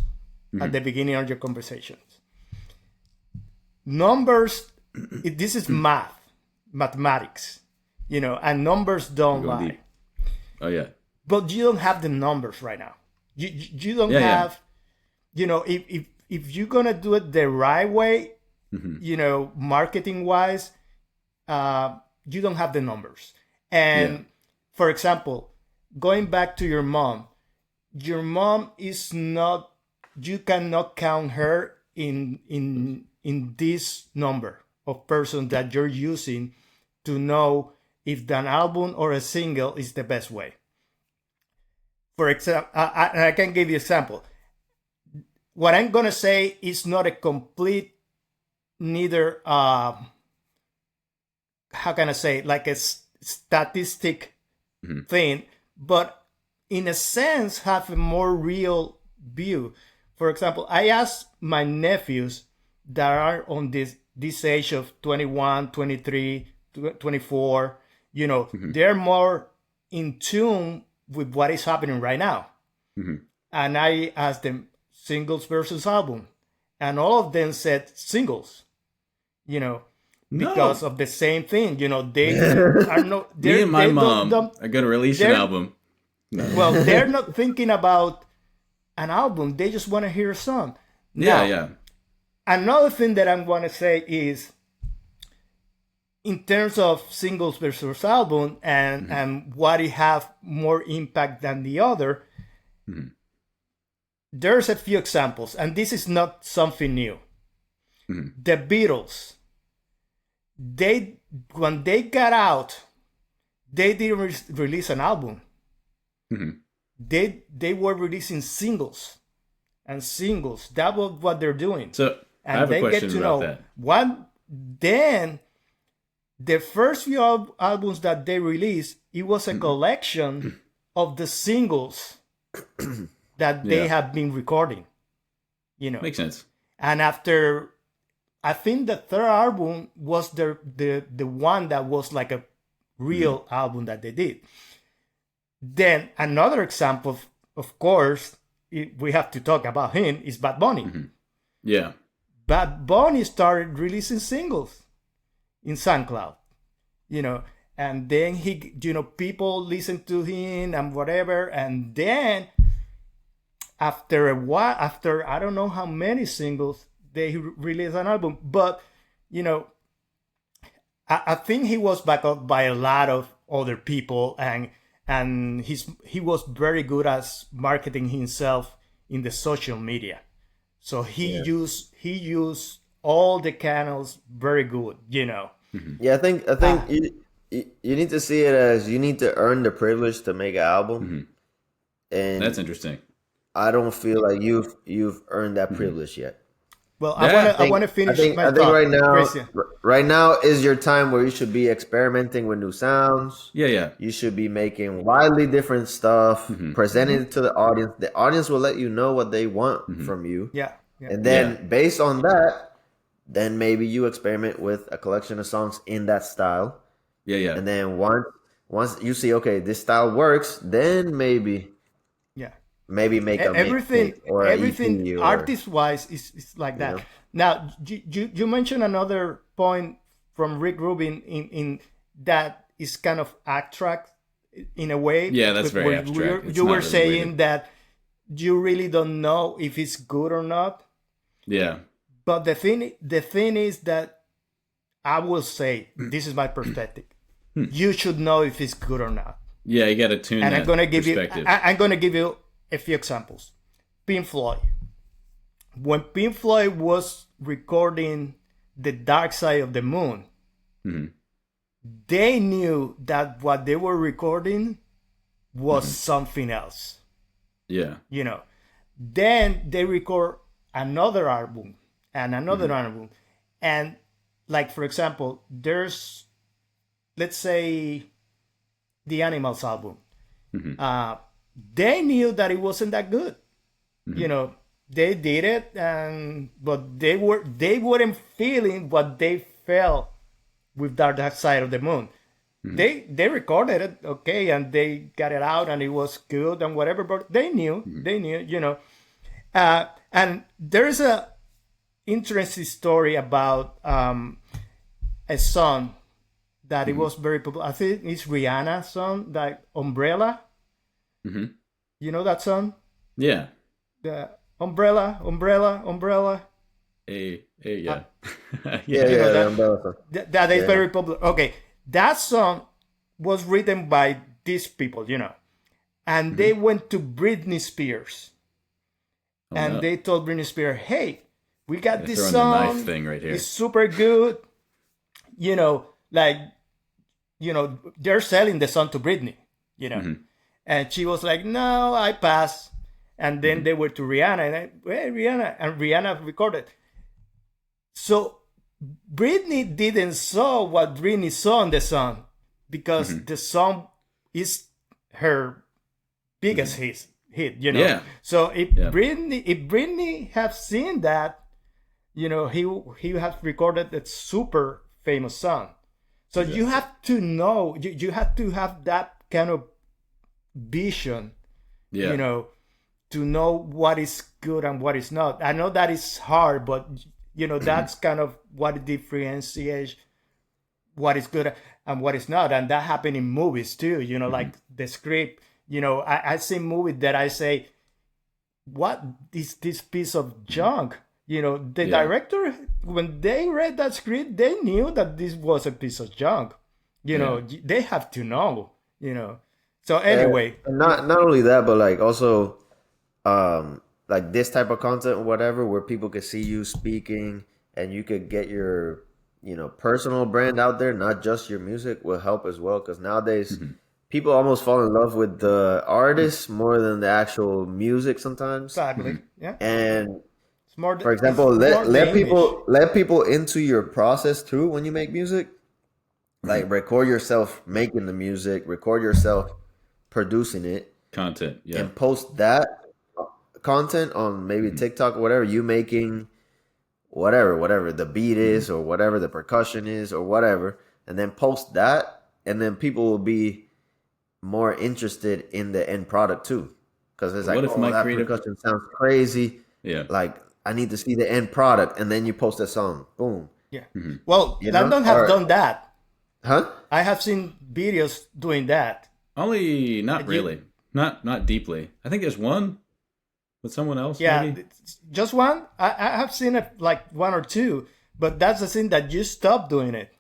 at the beginning of your conversations. Numbers, this is mathematics, and numbers don't lie. Deep. Oh yeah. But you don't have the numbers right now. You don't have, if you're gonna do it the right way, marketing wise, you don't have the numbers. And for example, going back to your mom is not. You cannot count her in this number of persons that you're using to know if an album or a single is the best way. For example, I can give you an example. What I'm gonna say is not a complete, neither. How can I say, like a statistic thing, but in a sense have a more real view. For example, I asked my nephews that are on this age of 21, 23, 24, they're more in tune with what is happening right now. And I asked them singles versus album, and all of them said singles, because of the same thing. They are not. Me and my mom are going to release an album. No. Well, they're not thinking about an album. They just want to hear a song. Now, another thing that I'm going to say is, in terms of singles versus album and what it have more impact than the other, there's a few examples, and this is not something new. The Beatles, when they got out, they didn't release an album. They were releasing singles and singles. That was what they're doing. So I have a question about that. Then the first few albums that they released, it was a collection of the singles that they have been recording. Makes sense. And after, I think the third album was the one that was like a real album that they did. Then another example, of course, we have to talk about him, is Bad Bunny. Yeah. Bad Bunny started releasing singles in SoundCloud, and then he, people listen to him and whatever, and then after a while, after I don't know how many singles, they released an album. But you know, I think he was backed up by a lot of other people, and he was very good at marketing himself in the social media. So he used all the channels very good, you know. Yeah, I think you need to see it as you need to earn the privilege to make an album, and That's interesting. I don't feel like you've earned that privilege yet. Well, Yeah, I want to finish my I think thought, right now, Christian. right now is your time where you should be experimenting with new sounds. Yeah. You should be making widely different stuff, presenting it to the audience. The audience will let you know what they want from you. Yeah, yeah. And then based on that, then maybe you experiment with a collection of songs in that style. Yeah. And then once you see, okay, this style works, then maybe make a everything mixtape or an everything EP or, artist wise is like that. know. Now you mentioned another point from Rick Rubin in that is kind of abstract in a way. Yeah, that's very where abstract. It's you not were really saying related. that you really don't know if it's good or not. Yeah. But the thing is that I will say, this is my perspective. You should know if it's good or not. Yeah, you got to tune And that I'm gonna give perspective. I'm gonna give you a few examples. Pink Floyd. When Pink Floyd was recording The Dark Side of the Moon, they knew that what they were recording was something else. Yeah. You know. Then they record another album and another album. And like, for example, there's, let's say, the Animals album. They knew that it wasn't that good. You know, they did it, but they weren't feeling what they felt with Dark Side of the Moon. They recorded it, okay, and they got it out, and it was good and whatever. But they knew, you know. And there's a interesting story about a song that it was very popular. I think it's Rihanna's song, that Umbrella. You know that song? Yeah. The umbrella. Yeah. Yeah, that- umbrella song. That is very popular. Okay, that song was written by these people, you know, and they went to Britney Spears, and no. they told Britney Spears, "Hey, we got this Throwing song. the knife thing right here. It's super good, you know, like, you know, they're selling the song to Britney, you know." And she was like, "No, I pass." And then they were to Rihanna, and Rihanna recorded. So Britney didn't saw what Britney saw in the song, because the song is her biggest hit, you know. Yeah. So if Britney have seen that, you know, he has recorded a super famous song. So you have to know, you have to have that kind of vision, you know, to know what is good and what is not. I know that is hard, but you know, that's kind of what differentiates what is good and what is not. And that happened in movies too, you know, like the script, you know, I see movies that I say, what is this piece of junk? You know, the director, when they read that script, they knew that this was a piece of junk. You know, they have to know, you know. So anyway. And not only that, but like also like this type of content or whatever, where people could see you speaking and you could get your, you know, personal brand out there, not just your music, will help as well. Because nowadays people almost fall in love with the artist more than the actual music sometimes. Exactly. Yeah. And It's more, for example, let people into your process too when you make music. Like record yourself making the music, record yourself producing it, Content. Yeah. and post that content on maybe TikTok or whatever, you making whatever the beat is or whatever the percussion is or whatever, and then post that, and then people will be more interested in the end product too, because it's like, What if oh, my that creative- percussion sounds crazy, Yeah. like I need to see the end product, and then you post a song, boom. Yeah. Well, You know? Landon have Or- done that. Huh? I have seen videos doing that. Only not really. Not deeply. I think there's one. with someone else. Yeah, Maybe. just one. I have seen it like one or two, but that's the thing that you stop doing it.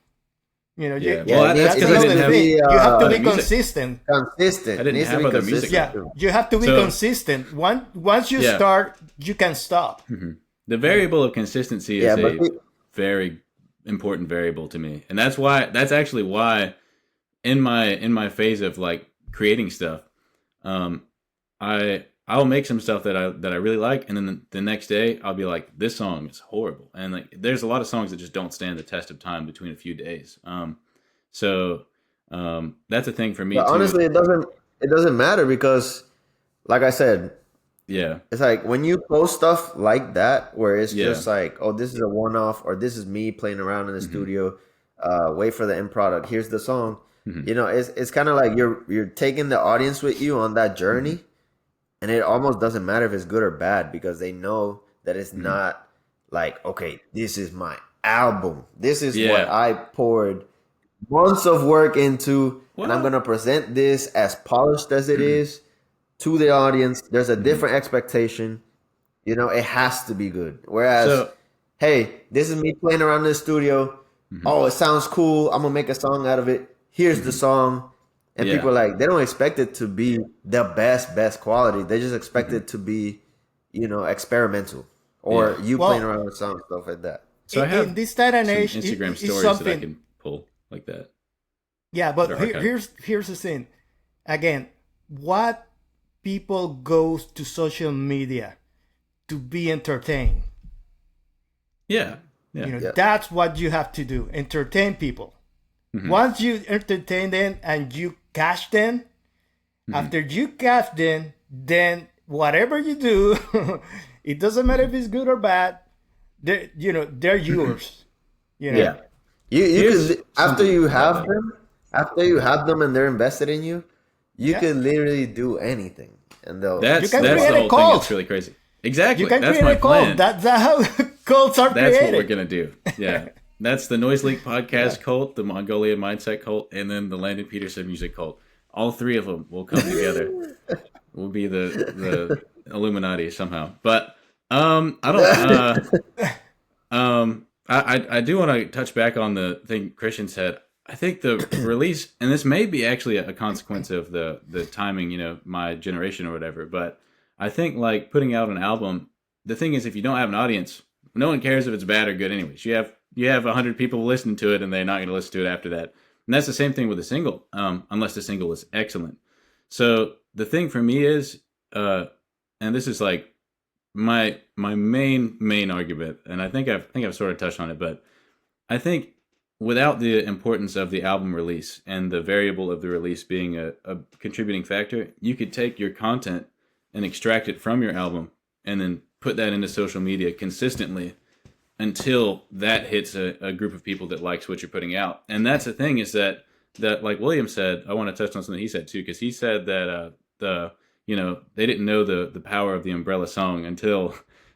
You know, Yeah. Yeah, Well, it that's needs, because it I needs didn't to have. be you have to be music. consistent. consistent. I didn't It needs to have be other music. consistent. Yeah, you have to be So- consistent. Once you Yeah. start, you can stop. The variable of consistency is Yeah, but a very important variable to me, and that's actually why in my phase of like creating stuff, I'll make some stuff that I really like, and then the next day I'll be like, this song is horrible, and like there's a lot of songs that just don't stand the test of time between a few days. So that's a thing for me but too. honestly, it doesn't matter because, like I said, Yeah, it's like when you post stuff like that, where it's Yeah. just like, oh, this is a one off, or this is me playing around in the studio. Wait for the end product. Here's the song. You know, it's kind of like you're taking the audience with you on that journey, and it almost doesn't matter if it's good or bad because they know that it's not like, okay, this is my album. This is what Yeah. I poured months of work into, and I'm Well- gonna present this as polished as it is to the audience. There's a different expectation. You know, it has to be good. Whereas, So- hey, this is me playing around in the studio. Oh, it sounds cool. I'm gonna make a song out of it. Here's the song. And Yeah. people are like, they don't expect it to be the best quality. They just expect it to be, you know, experimental. Or Yeah. you Well- playing around with songs, stuff like that. So I have in this day and some age, Instagram it's stories that I something. can pull like that. Yeah, but They're archived. here's the thing. Again, what people goes to social media to be entertained. Yeah, yeah, You know, Yeah. that's what you have to do. Entertain people. Once you entertain them and you cash them, after you cash them, then whatever you do, it doesn't matter if it's good or bad. They're yours. You know. Yeah. You Here's could after something you about have that. them, after you have them and they're invested in you, you Yeah. could literally do anything. And they'll That's You can that's create the a whole thing. cult. It's really crazy. Exactly. You can That's create my a cult. plan. That's how cults are That's created. what we're gonna do. Yeah, that's the Noise Leak podcast cult, the Mongolian mindset cult, and then the Landon Peterson music cult. All three of them will come together. We'll be the Illuminati somehow. But I don't. I do want to touch back on the thing Christian said. I think the release, and this may be actually a consequence of the timing, you know, my generation or whatever. But I think like putting out an album, the thing is, if you don't have an audience, no one cares if it's bad or good. Anyways, you have 100 people listening to it, and they're not going to listen to it after that. And that's the same thing with a single, unless the single is excellent. So the thing for me is, and this is like my main argument, and I think I've sort of touched on it, but I think without the importance of the album release and the variable of the release being a contributing factor, you could take your content and extract it from your album and then put that into social media consistently until that hits a group of people that likes what you're putting out. And that's the thing is that like William said, I want to touch on something he said too, because he said that they didn't know the power of the umbrella song until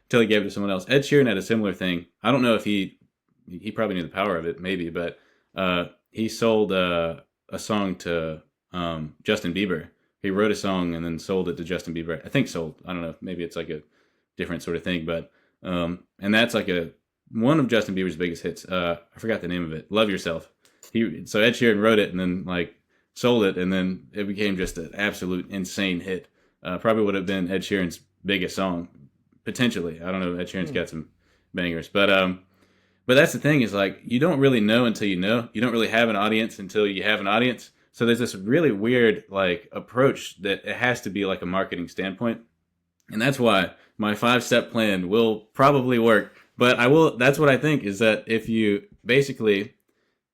he gave it to someone else. Ed Sheeran had a similar thing. I don't know if he probably knew the power of it, maybe, but he sold a song to Justin Bieber. He wrote a song and then sold it to Justin Bieber. I think sold. I don't know. Maybe it's like a different sort of thing, but and that's like one of Justin Bieber's biggest hits. I forgot the name of it. Love Yourself. So Ed Sheeran wrote it and then like sold it, and then it became just an absolute insane hit. Probably would have been Ed Sheeran's biggest song potentially. I don't know. Ed Sheeran's got some bangers, but that's the thing is like you don't really know until you know. You don't really have an audience until you have an audience. So there's this really weird like approach that it has to be like a marketing standpoint, and that's why my 5-step plan will probably work. But that's what I think is that if you basically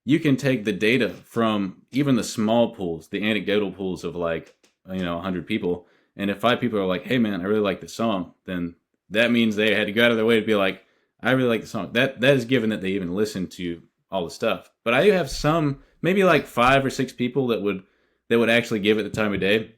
you can take the data from even the small pools, the anecdotal pools of like 100 people, and if 5 people are like, hey man, I really like this song, then that means they had to go out of their way to be like, I really like the song. That is given that they even listen to all the stuff. But I do have some, maybe like 5 or 6 people that would actually give it the time of day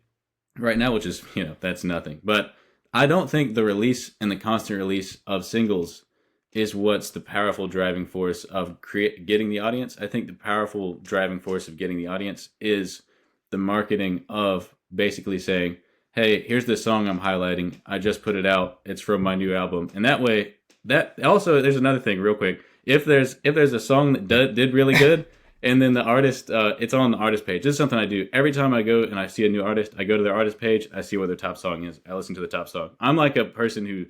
right now, which is, that's nothing. But I don't think the release and the constant release of singles is what's the powerful driving force of getting the audience. I think the powerful driving force of getting the audience is the marketing of basically saying, hey, here's the song I'm highlighting. I just put it out. It's from my new album. And that way, that also, there's another thing real quick. If there's a song that did really good, and then the artist, it's on the artist page. This is something I do every time I go and I see a new artist. I go to their artist page. I see what their top song is. I listen to the top song. I'm like a person who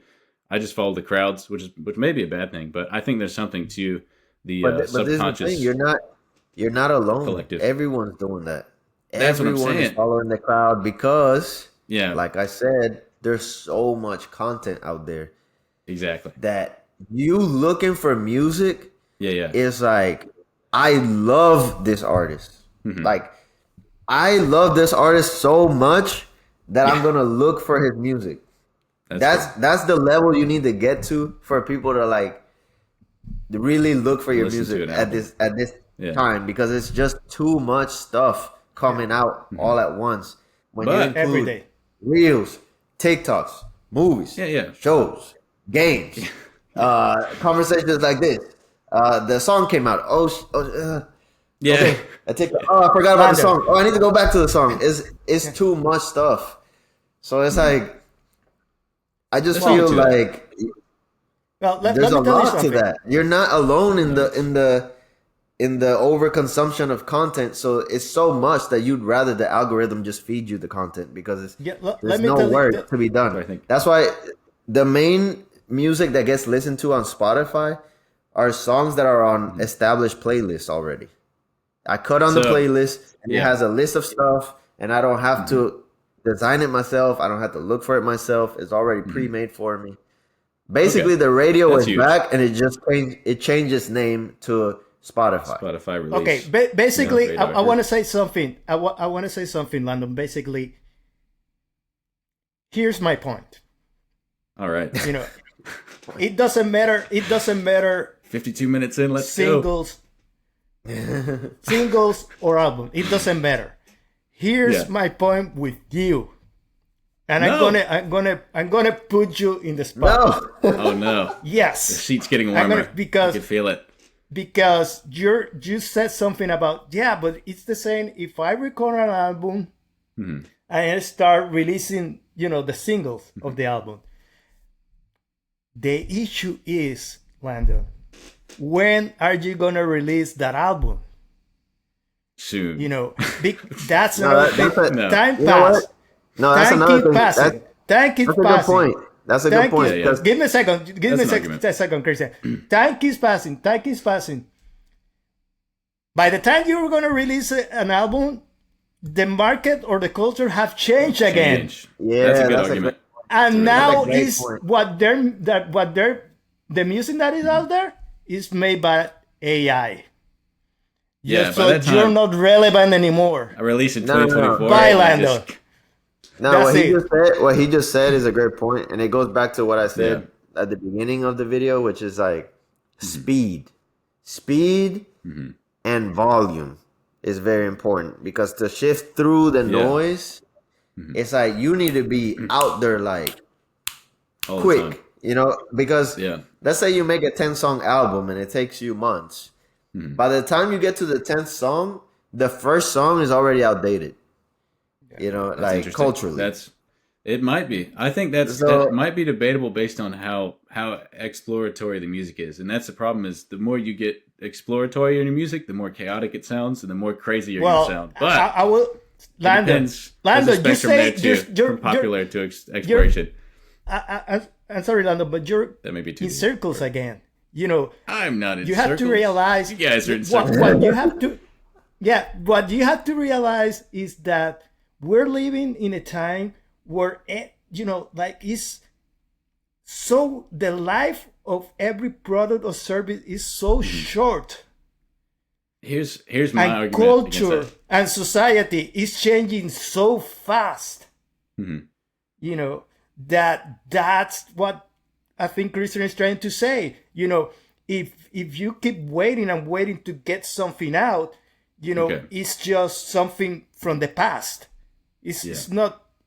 I just follow the crowds, which may be a bad thing, but I think there's something to the But this is the subconscious. thing. You're not alone. Collective. Everyone's doing that. That's what I'm Everyone is saying. following the crowd because, Yeah, like I said, there's so much content out there exactly. that you looking for music Yeah. is like, I love this artist. Mhm. Like, I love this artist so much that I'm gonna look for his music. That's the level you need to get to for people to like really look for your Listen to music an at this Yeah. time, because it's just too much stuff coming out all at once. When you But- include Every day. reels, TikToks, movies, Yeah. shows, games, conversations like this. The song came out. Yeah. Okay, I forgot about the Landon. song. Oh, I need to go back to the song. It's too much stuff. So it's like, I just There's feel something to it. like Well, let there's me a tell you lot to something. that. You're not alone in the overconsumption of content. So it's so much that you'd rather the algorithm just feed you the content, because Yeah, let there's me no tell you work that- to be done. I think- That's why the main music that gets listened to on Spotify are songs that are on established playlists already. I cut on the So, playlist, and it yeah. has a list of stuff, and I don't have to design it myself. I don't have to look for it myself. It's already pre-made for me. Basically, Okay. the radio That's is huge. back, and it changed its name to Spotify. Spotify release. Okay, basically, radar I here. want to say something. I want to say something, Landon. Basically, here's my point. All right. You know, it doesn't matter. 52 minutes in. Let's Singles, singles or album. It doesn't matter. Here's Yeah. my point with you, and No. I'm gonna put you in the spot. No, go. Oh no. The Yes, seat's getting I'm warmer. gonna- because- you can feel it. because you said something about, yeah, but it's the same. If I record an album and I start releasing, the singles of the album, the issue is, Landon, when are you gonna release that album? Soon. That's No, another that's thing. No. Time You know what? pass. no, that's Time another keep thing. passing. Time keeps That's a good passing. point. That's a good Time point. keeps- Yeah. 'cause- Give me a second. Give me That's a an second, argument. Christian. Time keeps passing. Time keeps passing. By the time you're going to release an album, the market or the culture have changed again. Change. Yeah, That's a good that's a argument. And now great is point. the music that is out there is made by AI. Yeah, so by that you're time, not relevant anymore. I release in No, no, no. 2024. Bye, and I Landon. just- No, That's what he just said is a great point, and it goes back to what I said Yeah. at the beginning of the video, which is like speed and volume is very important, because to shift through the noise, it's like you need to be out there like all the quick, time. because Yeah. let's say you make a 10-song album and it takes you months. By the time you get to the 10th song, the first song is already outdated. That's like interesting. culturally. It might be. I think So- that might be debatable based on how exploratory the music is, and that's the problem. Is the more you get exploratory in your music, the more chaotic it sounds, and the more crazy you're Well, gonna sound. But I will. it Landon, depends. Landon, There's a you spectrum say there too, you're from popular to exploration. I'm sorry, Landon, but you're That may be too in deep. circles again. I'm not in You have to circles. realize You guys are in what circles. you have to. Yeah, what you have to realize is that we're living in a time where it's so the life of every product or service is so short, Here's my and argument. culture against and society is changing so fast. That's what I think Christian is trying to say. If you keep waiting and waiting to get something out, Okay. it's just something from the past. It's Yeah.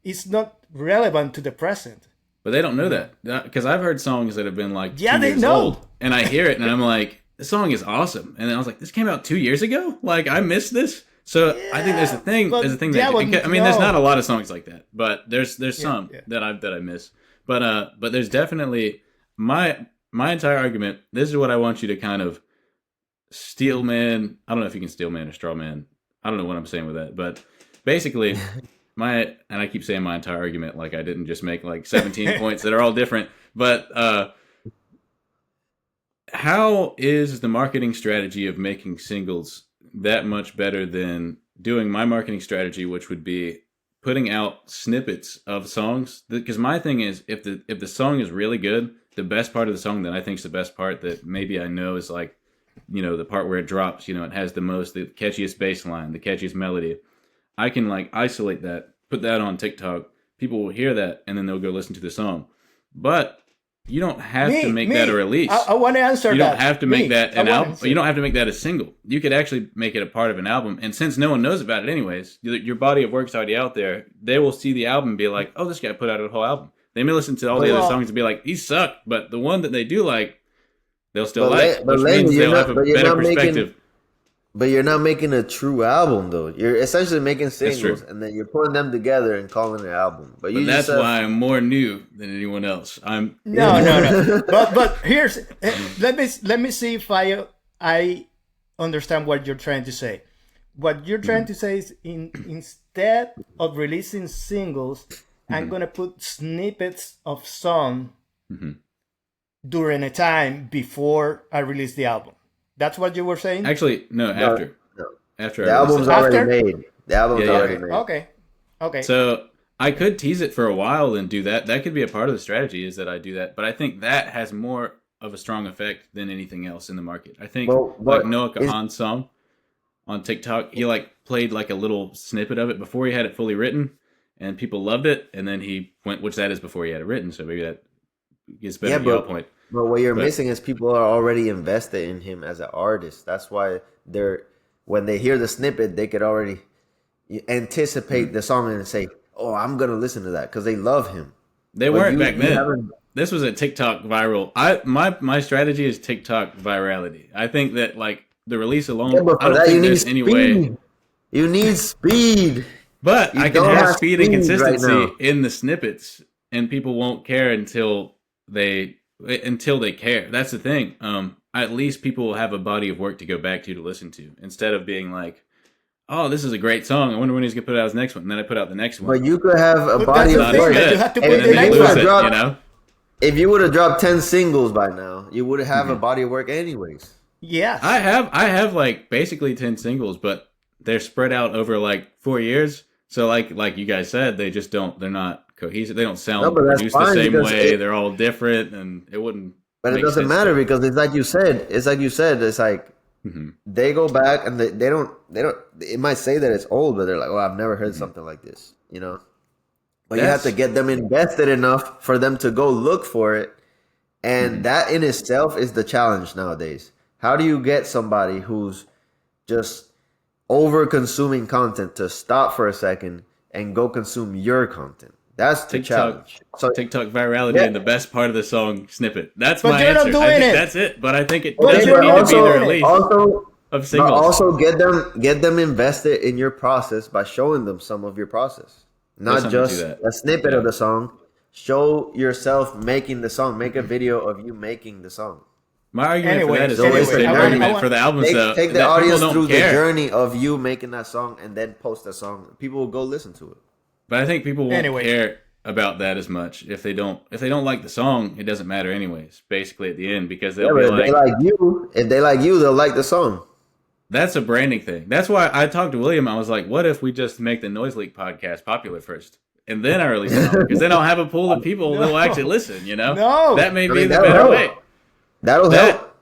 it's not relevant to the present. But they don't know that, because I've heard songs that have been like Yeah, 2 they years know. old, and I hear it and I'm like, this song is awesome, and then I was like, this came out 2 years ago. Like I missed this. So I think there's a thing. but There's a thing yeah, that but I mean, there's no. not a lot of songs like that, but there's some yeah. that I miss. But there's definitely my entire argument. This is what I want you to kind of steel man. I don't know if you can steel man or straw man. I don't know what I'm saying with that, but basically and I keep saying my entire argument like I didn't just make like 17 points that are all different. But how is the marketing strategy of making singles that much better than doing my marketing strategy, which would be putting out snippets of songs? Because my thing is, if the song is really good, the best part of the song that I think is the best part that maybe I know is like, the part where it drops, it has the catchiest bass line, the catchiest melody. I can like isolate that, put that on TikTok. People will hear that and then they'll go listen to the song. But you don't have to make that a release. I want to answer that. You don't have to make that an album. You don't have to make that a single. You could actually make it a part of an album. And since no one knows about it anyways, your body of work's already out there. They will see the album and be like, oh, this guy put out a whole album. They may listen to all the other songs and be like, he sucked. But the one that they do like, they'll still like, which means they'll have a better perspective. But you're not making a true album, though. You're essentially making singles, and then you're putting them together and calling it an album. But that's why I'm more new than anyone else. No. but here's let me see if I understand what you're trying to say. What you're trying to say is instead of releasing singles, I'm gonna put snippets of song during a time before I release the album. That's what you were saying? Actually, no. After the album's already made. The album's already made. Okay. So I could tease it for a while and do that. That could be a part of the strategy, is that I do that. But I think that has more of a strong effect than anything else in the market. I think like Noah Kahan's song on TikTok, he like played like a little snippet of it before he had it fully written, and people loved it. And then he went, which that is before he had it written. So maybe that gets better at your point. But what you're missing is people are already invested in him as an artist. That's why when they hear the snippet, they could already anticipate the song and say, "Oh, I'm gonna listen to that," because they love him. They weren't back then. This was a TikTok viral. My strategy is TikTok virality. I think that like the release alone, I don't think there's any way. You need speed. But I can have speed and consistency in the snippets, and people won't care until they care. That's the thing. At least people will have a body of work to go back to listen to, instead of being like, oh, this is a great song, I wonder when he's gonna put out his next one, and then I put out the next one. But you could have a body of work. You have to put the next one. If you would have dropped 10 singles by now, you would have a body of work anyways. Yes. I have like basically 10 singles, but they're spread out over like 4 years. So like you guys said, they're not cohesive. They don't sound produced the same way. They're all different, and it wouldn't. But it doesn't matter because it's like you said. It's like they go back and they don't. It might say that it's old, but they're like, "Oh, I've never heard something like this," But you have to get them invested enough for them to go look for it, and that in itself is the challenge nowadays. How do you get somebody who's just over consuming content to stop for a second and go consume your content? That's the challenge. So TikTok virality and the best part of the song snippet. That's my you're answer. Not I think doing that's it. But I think it But doesn't you're need to be the release of singles. Also get them invested in your process by showing them some of your process. Not just a snippet of the song. Show yourself making the song. Make a video of you making the song. My argument for that is always the same argument for the albums. Take the audience through the journey of you making that song and then post that song. People will go listen to it. But I think people won't care about that as much if they don't like the song. It doesn't matter anyways. Basically, at the end, because they'll be like, if they like you, they'll like the song. That's a branding thing. That's why I talked to William. I was like, what if we just make the Noise Leak podcast popular first, and then I release it? Because then I'll have a pool of people that will actually listen. No, that may be the better way. That'll help.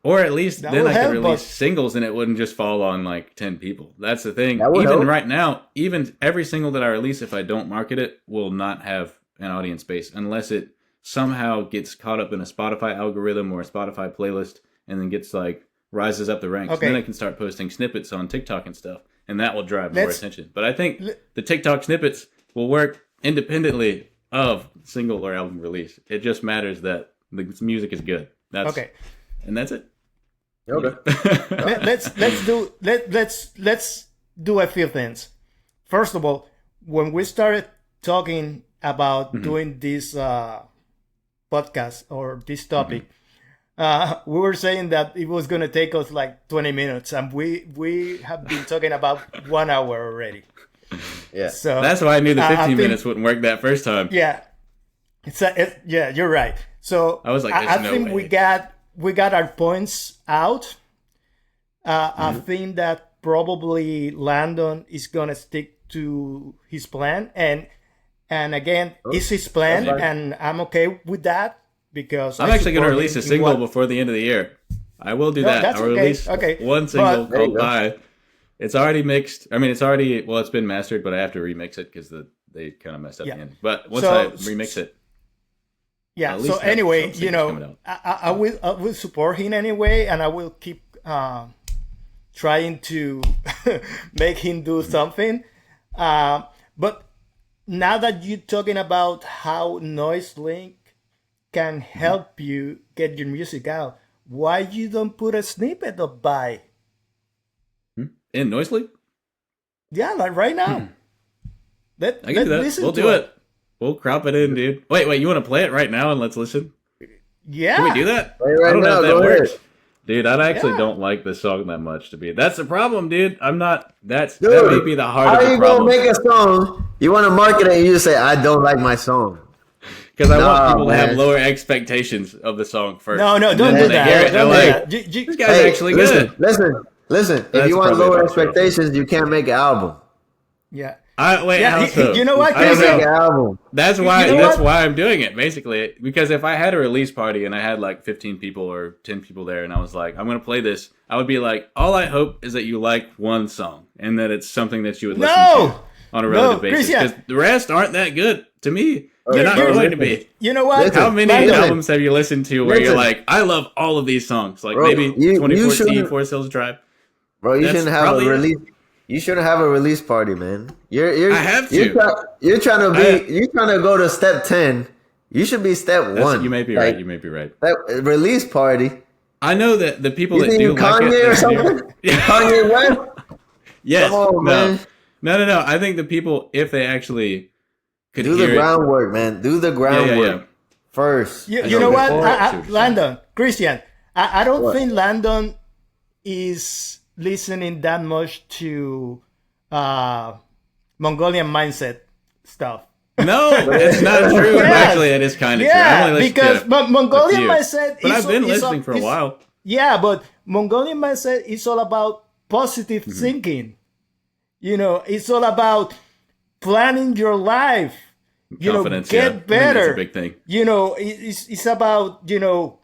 Or at least then I could release singles and it wouldn't just fall on like 10 people. That's the thing. Even right now, even every single that I release, if I don't market it, will not have an audience base unless it somehow gets caught up in a Spotify algorithm or a Spotify playlist and then gets like rises up the ranks. Then I can start posting snippets on TikTok and stuff, and that will drive more attention. But I think the TikTok snippets will work independently of single or album release. It just matters that the music is good. That's and that's it. Okay. let's do a few things. First of all, when we started talking about doing this podcast or this topic, we were saying that it was going to take us like 20 minutes, and we have been talking about 1 hour already. Yeah. So That's why I knew the 15 I think- minutes wouldn't work that first time. Yeah, yeah, you're right. So I was like, I "There's no think way." we got our points out. I think that probably Landon is gonna stick to his plan, and again, it's his plan, that's fine. and I'm okay with that because I'm I actually going to support release him a in single what- before the end of the year. I will do No, that. that's I'll okay. release Okay. one single But- There you called go. Bye. It's already mixed. I mean, it's been mastered, but I have to remix it because they kind of messed up Yeah. the end. But once So- I remix it, Yeah. At least So have anyway, some you singles coming know, out. I will support him anyway, and I will keep trying to make him do something. But now that you're talking about how Noise Link can help you get your music out, why you don't put a snippet of Bye? in Noisely, Yeah, like right now. I can do that. listen We'll to do it. We'll crop it in, dude. Wait, you want to play it right now and let's listen? Yeah. Can we do that? Play it right I don't know now, if that go ahead. works. Dude, I actually Yeah. don't like the song that much to be. That's the problem, dude. I'm not. That Dude, may be the heart how of the you problem. gonna make a song? You want to market it and you just say, I don't like my song. Because I want Nah, people to have man. lower expectations of the song first. No, And don't then do when they hear that. it, they're Don't do like, that. this guy's actually listen, good. listen. If That's you want probably lower about true. expectations, you can't make an album. Yeah. Wait, Yeah, how so? you know what, I don't Chris? know. Make an album. That's why. You know That's what? why I'm doing it, basically. Because if I had a release party and I had like 15 people or 10 people there, and I was like, I'm gonna play this, I would be like, all I hope is that you like one song and that it's something that you would listen to on a relative basis. Christian. Because the rest aren't that good to me. They're not You're- going to be. You know what? Listen, How many Landon. albums have you listened to where you're Listen. like, I love all of these songs? Like Bro, maybe you 2014 shouldn't- Forest Hills Drive. Bro, you That's shouldn't have a probably it. release. You shouldn't have a release party, man. You're I have to. You're trying to be. You're trying to go to step 10. You should be step That's- 1. You may be Like, right. You may be right. That release party. I know that the people You that think do you like Kanye it, or they something? do. Yeah. Kanye West? Yes. Come on, no. man. No. I think the people, if they actually could Do hear the it, groundwork, man. Do the groundwork first. You, I you know know what, before it's Landon, Christian, I don't What? think Landon is listening that much to Mongolian mindset stuff. No, it's not true. Yes. Actually, it is kind of true. I Yeah, only listen because to Mongolian few. mindset But is I've been is listening for a is- while. Yeah, but Mongolian mindset is all about positive Mm-hmm. thinking. You know, it's all about planning your life. You know, Confidence, yeah. I get think better. that's a big thing. You know, it's about, you know,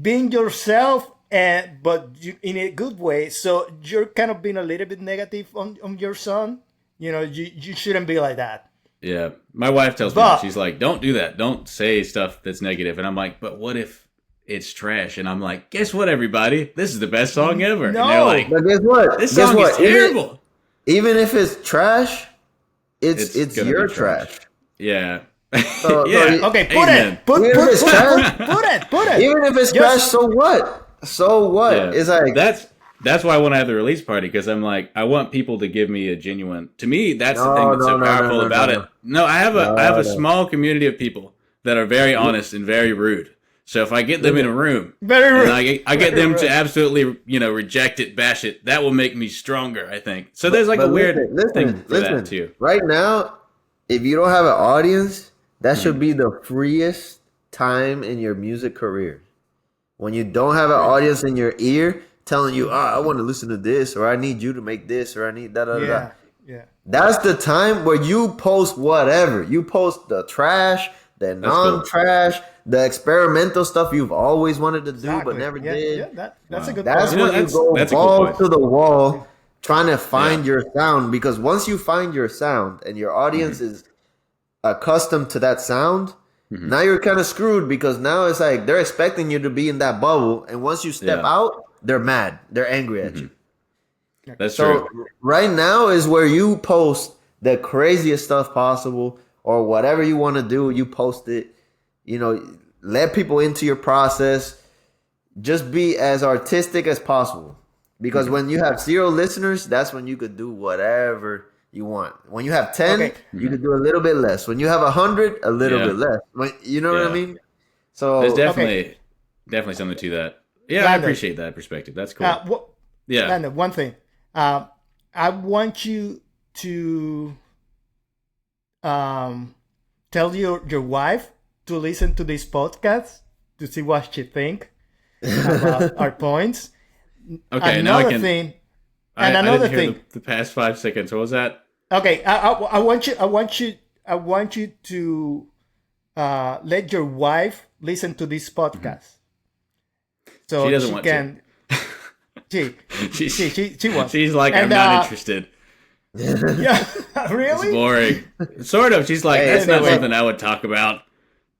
being yourself, and but in a good way. So you're kind of being a little bit negative on your son. You know, you shouldn't be like that. Yeah, my wife tells me But- that. She's like, "Don't do that. Don't say stuff that's negative." And I'm like, "But what if it's trash?" And I'm like, "Guess what, everybody? This is the best song ever." No. And they're like, But guess what? "This Guess song what? is terrible." Even if it's trash, it's gonna your be trash. Yeah. So yeah. you- Okay, put Amen. it. Put Even if it's trash, put it. even if it's Just- trash, so what? So what? Yeah. It's like that's why I want to have the release party, because I'm like, I want people to give me a genuine. To me, that's the No, thing that's so no, powerful no, about no. it. No, I have a No. small community of people that are very honest and very rude. So if I get them in a room, Very rude. and I get Very them to rude. absolutely, reject it, bash it, that will make me stronger, I think. So there's like a But weird listen, thing for listen. that too. Right now, if you don't have an audience, that should be the freest time in your music career. When you don't have an audience in your ear telling you, I want to listen to this, or I need you to make this, or I need da da da. Yeah, yeah. That's the time where you post whatever. You post the trash, the cool. non-trash, the experimental stuff you've always wanted to do Exactly. but never Yeah, did. yeah, that's a good That's point. You know, when you that's- go that's a good balls point. to the wall trying to find Yeah. your sound, because once you find your sound and your audience Mm-hmm. is accustomed to that sound, now you're kind of screwed, because now it's like they're expecting you to be in that bubble, and once you step Yeah. out, they're mad. They're angry at you. That's So true. right now is where you post the craziest stuff possible, or whatever you want to do, you post it. You know, let people into your process. Just be as artistic as possible. Because when you have 0 listeners, that's when you could do whatever you want. When you have 10, Okay. you could do a little bit less. When you have 100, a little Yeah. bit less. You know what I Yeah. mean? So There's definitely something to that. Yeah, I Landon. appreciate that perspective. That's cool. Yeah. Yeah. Landon, one thing. I want you to tell your wife to listen to this podcast to see what she think about our points. Okay, now I Another can. thing, I another didn't hear thing. the past 5 seconds. What was that? Okay, I want you to let your wife listen to this podcast, so She doesn't want can. She, She was. she's like, And, I'm not interested. Yeah, It's really? boring. Sort of. She's like, Hey, that's not anyway. something I would talk about.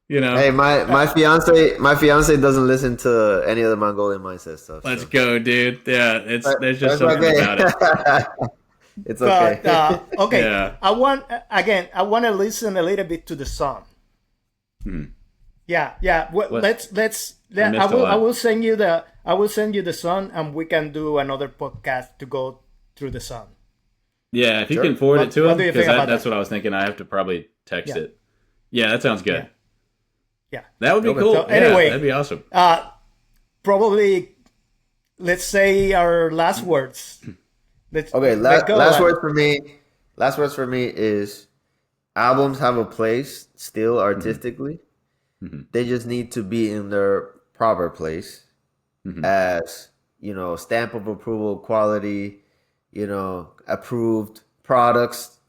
You know. hey, my fiance doesn't listen to any of the Mongolian mindset stuff. Let's so. go, dude. Yeah, there's just That's something okay. about it. It's okay. But okay, Yeah. I want to listen a little bit to the song. Yeah. What? Let's. I missed a lot. I will send you the song, and we can do another podcast to go through the song. Yeah, if you Sure. can forward it to What him, do you because think about that's that? what I was thinking. I have to probably text Yeah. it. Yeah, that sounds good. Yeah. That would be Okay. cool. So Yeah, anyway, that'd be awesome. Probably, let's say our last words. Okay, let's go, last Landon. word for me. Last words for me is albums have a place still artistically. They just need to be in their proper place as, stamp of approval, quality, approved products,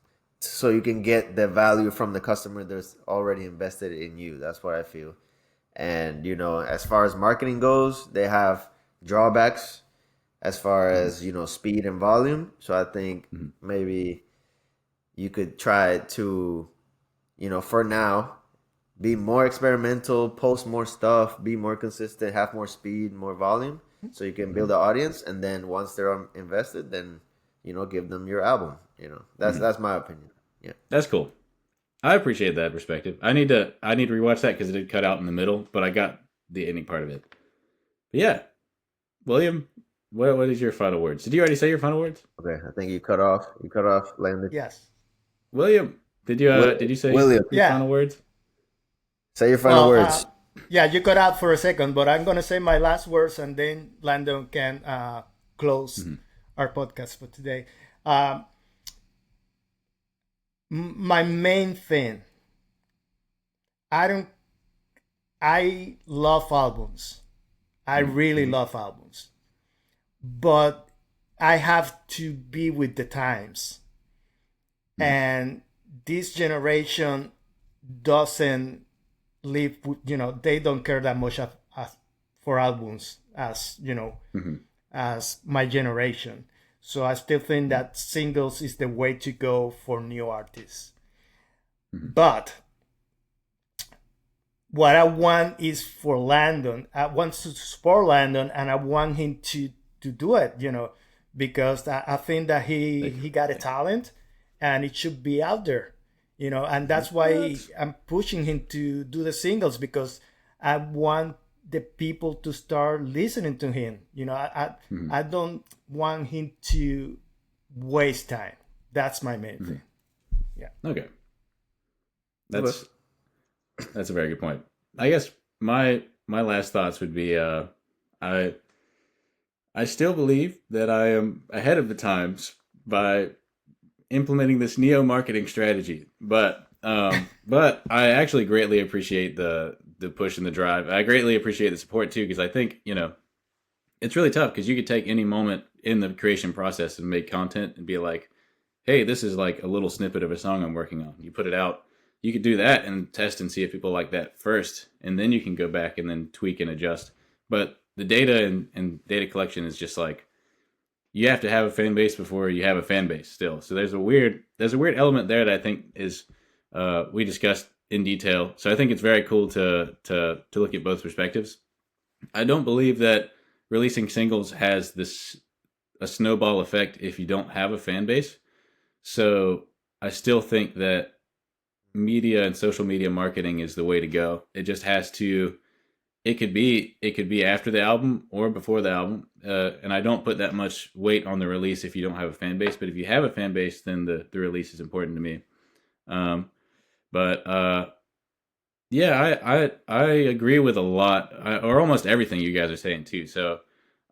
so you can get the value from the customer that's already invested in you. That's what I feel. And, as far as marketing goes, they have drawbacks as far as, speed and volume. So I think maybe you could try to, for now, be more experimental, post more stuff, be more consistent, have more speed, more volume, so you can build an audience. And then once they're invested, then, give them your album. That's my opinion. Yeah. That's cool. I appreciate that perspective. I need to rewatch that because it did cut out in the middle, but I got the ending part of it. But yeah, William, what is your final words? Did you already say your final words? Okay, I think you cut off Landon. Yes. William, did you say William. your Yeah. final words? Say your final Well, words. Yeah, you got out for a second, but I'm gonna say my last words, and then Landon can close our podcast for today. My main thing, I love albums. I really love albums, but I have to be with the times, and this generation doesn't live. They don't care that much for albums as as my generation. So I still think that singles is the way to go for new artists. But what I want is for Landon. I want to support Landon, and I want him to do it. Because I think that he got a talent, and it should be out there. And that's why I'm pushing him to do the singles, because I want the people to start listening to him. I don't want him to waste time. That's my main thing. Yeah. Okay. That's a very good point. I guess my last thoughts would be I still believe that I am ahead of the times by implementing this neo marketing strategy, but I actually greatly appreciate the push and the drive. I greatly appreciate the support too, because I think it's really tough, because you could take any moment in the creation process and make content and be like, hey, this is like a little snippet of a song I'm working on. You put it out. You could do that and test and see if people like that first, and then you can go back and then tweak and adjust. But the data and data collection is just like, you have to have a fan base before you have a fan base still. So there's a weird element there that I think is we discussed in detail. So I think it's very cool to look at both perspectives. I don't believe that releasing singles has a snowball effect if you don't have a fan base. So I still think that media and social media marketing is the way to go. It just has to it could be after the album or before the album, and I don't put that much weight on the release if you don't have a fan base. But if you have a fan base, then the release is important to me. Yeah, I agree with a lot, or almost everything you guys are saying too. So,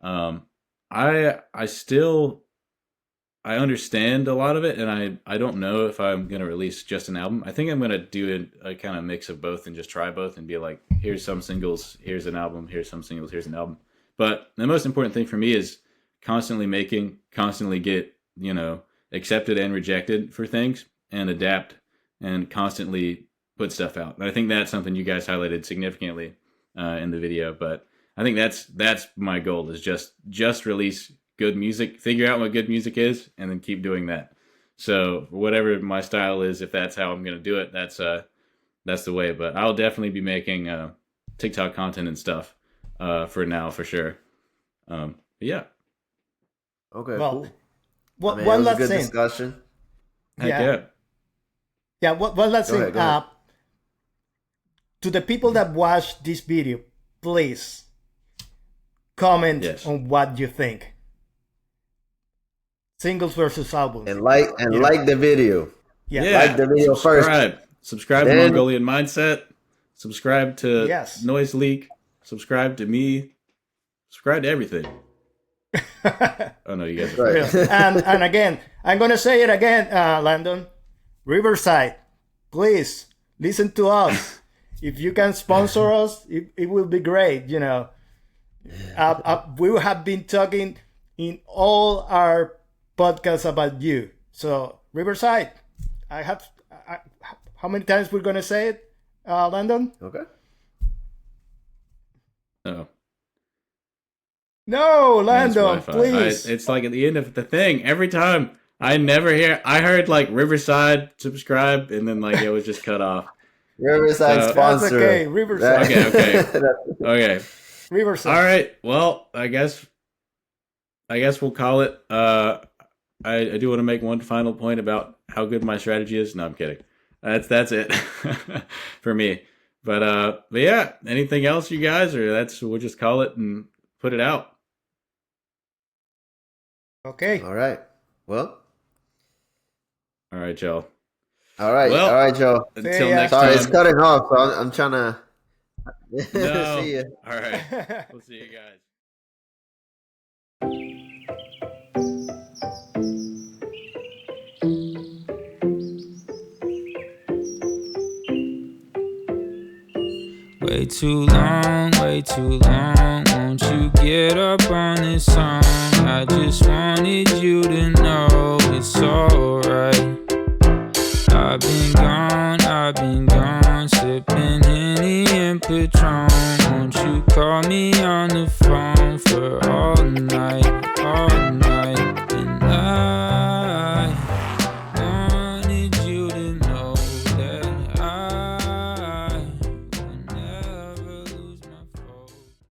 I still I understand a lot of it, and I don't know if I'm gonna release just an album. I think I'm gonna do a kind of mix of both and just try both and be like, here's some singles, here's an album, here's some singles, here's an album. But the most important thing for me is constantly making, constantly get accepted and rejected for things, and adapt, and constantly put stuff out. And I think that's something you guys highlighted significantly in the video. But I think that's my goal, is just release good music, figure out what good music is, and then keep doing that. So whatever my style is, if that's how I'm gonna do it, that's the way. But I'll definitely be making TikTok content and stuff for now, for sure. Yeah. Okay. Well, Cool. one it was last a good thing. discussion. Heck Yeah. yeah. Yeah, one last Go thing. ahead, go ahead. To the people that watch this video, please comment Yes. on what you think. Singles versus albums. And like the video. Yeah. Like the video first. Subscribe to Then- Mongolian Mindset. Subscribe to Yes. Noise Leak. Subscribe to me. Subscribe to everything. Oh no, you guys are Right. and again, I'm gonna say it again, Landon. Riverside, please listen to us. If you can sponsor us, it will be great. We have been talking in all our podcasts about you. So Riverside, how many times we're gonna say it, Landon? Okay. Oh. No, That's Landon, Wi-Fi. please. It's like at the end of the thing. Every time I heard like Riverside subscribe, and then like it was just cut off. Riverside That's sponsor. okay, Riverside. Okay. Riverside. All right. Well, I guess we'll call it. I do want to make one final point about how good my strategy is. No, I'm kidding. That's it for me. But yeah. Anything else, you guys, or we'll just call it and put it out. Okay. All right. Well. All right, y'all. All right. Well, all right, Joe. Until ya. next Sorry, time. it's cutting off. So I'm trying to. No. See ya. All right. We'll see you guys. Way too long, won't you get up on this song? I just wanted you to know it's alright. I've been gone, sipping Henny and Patron. Won't you call me on the phone for all night, all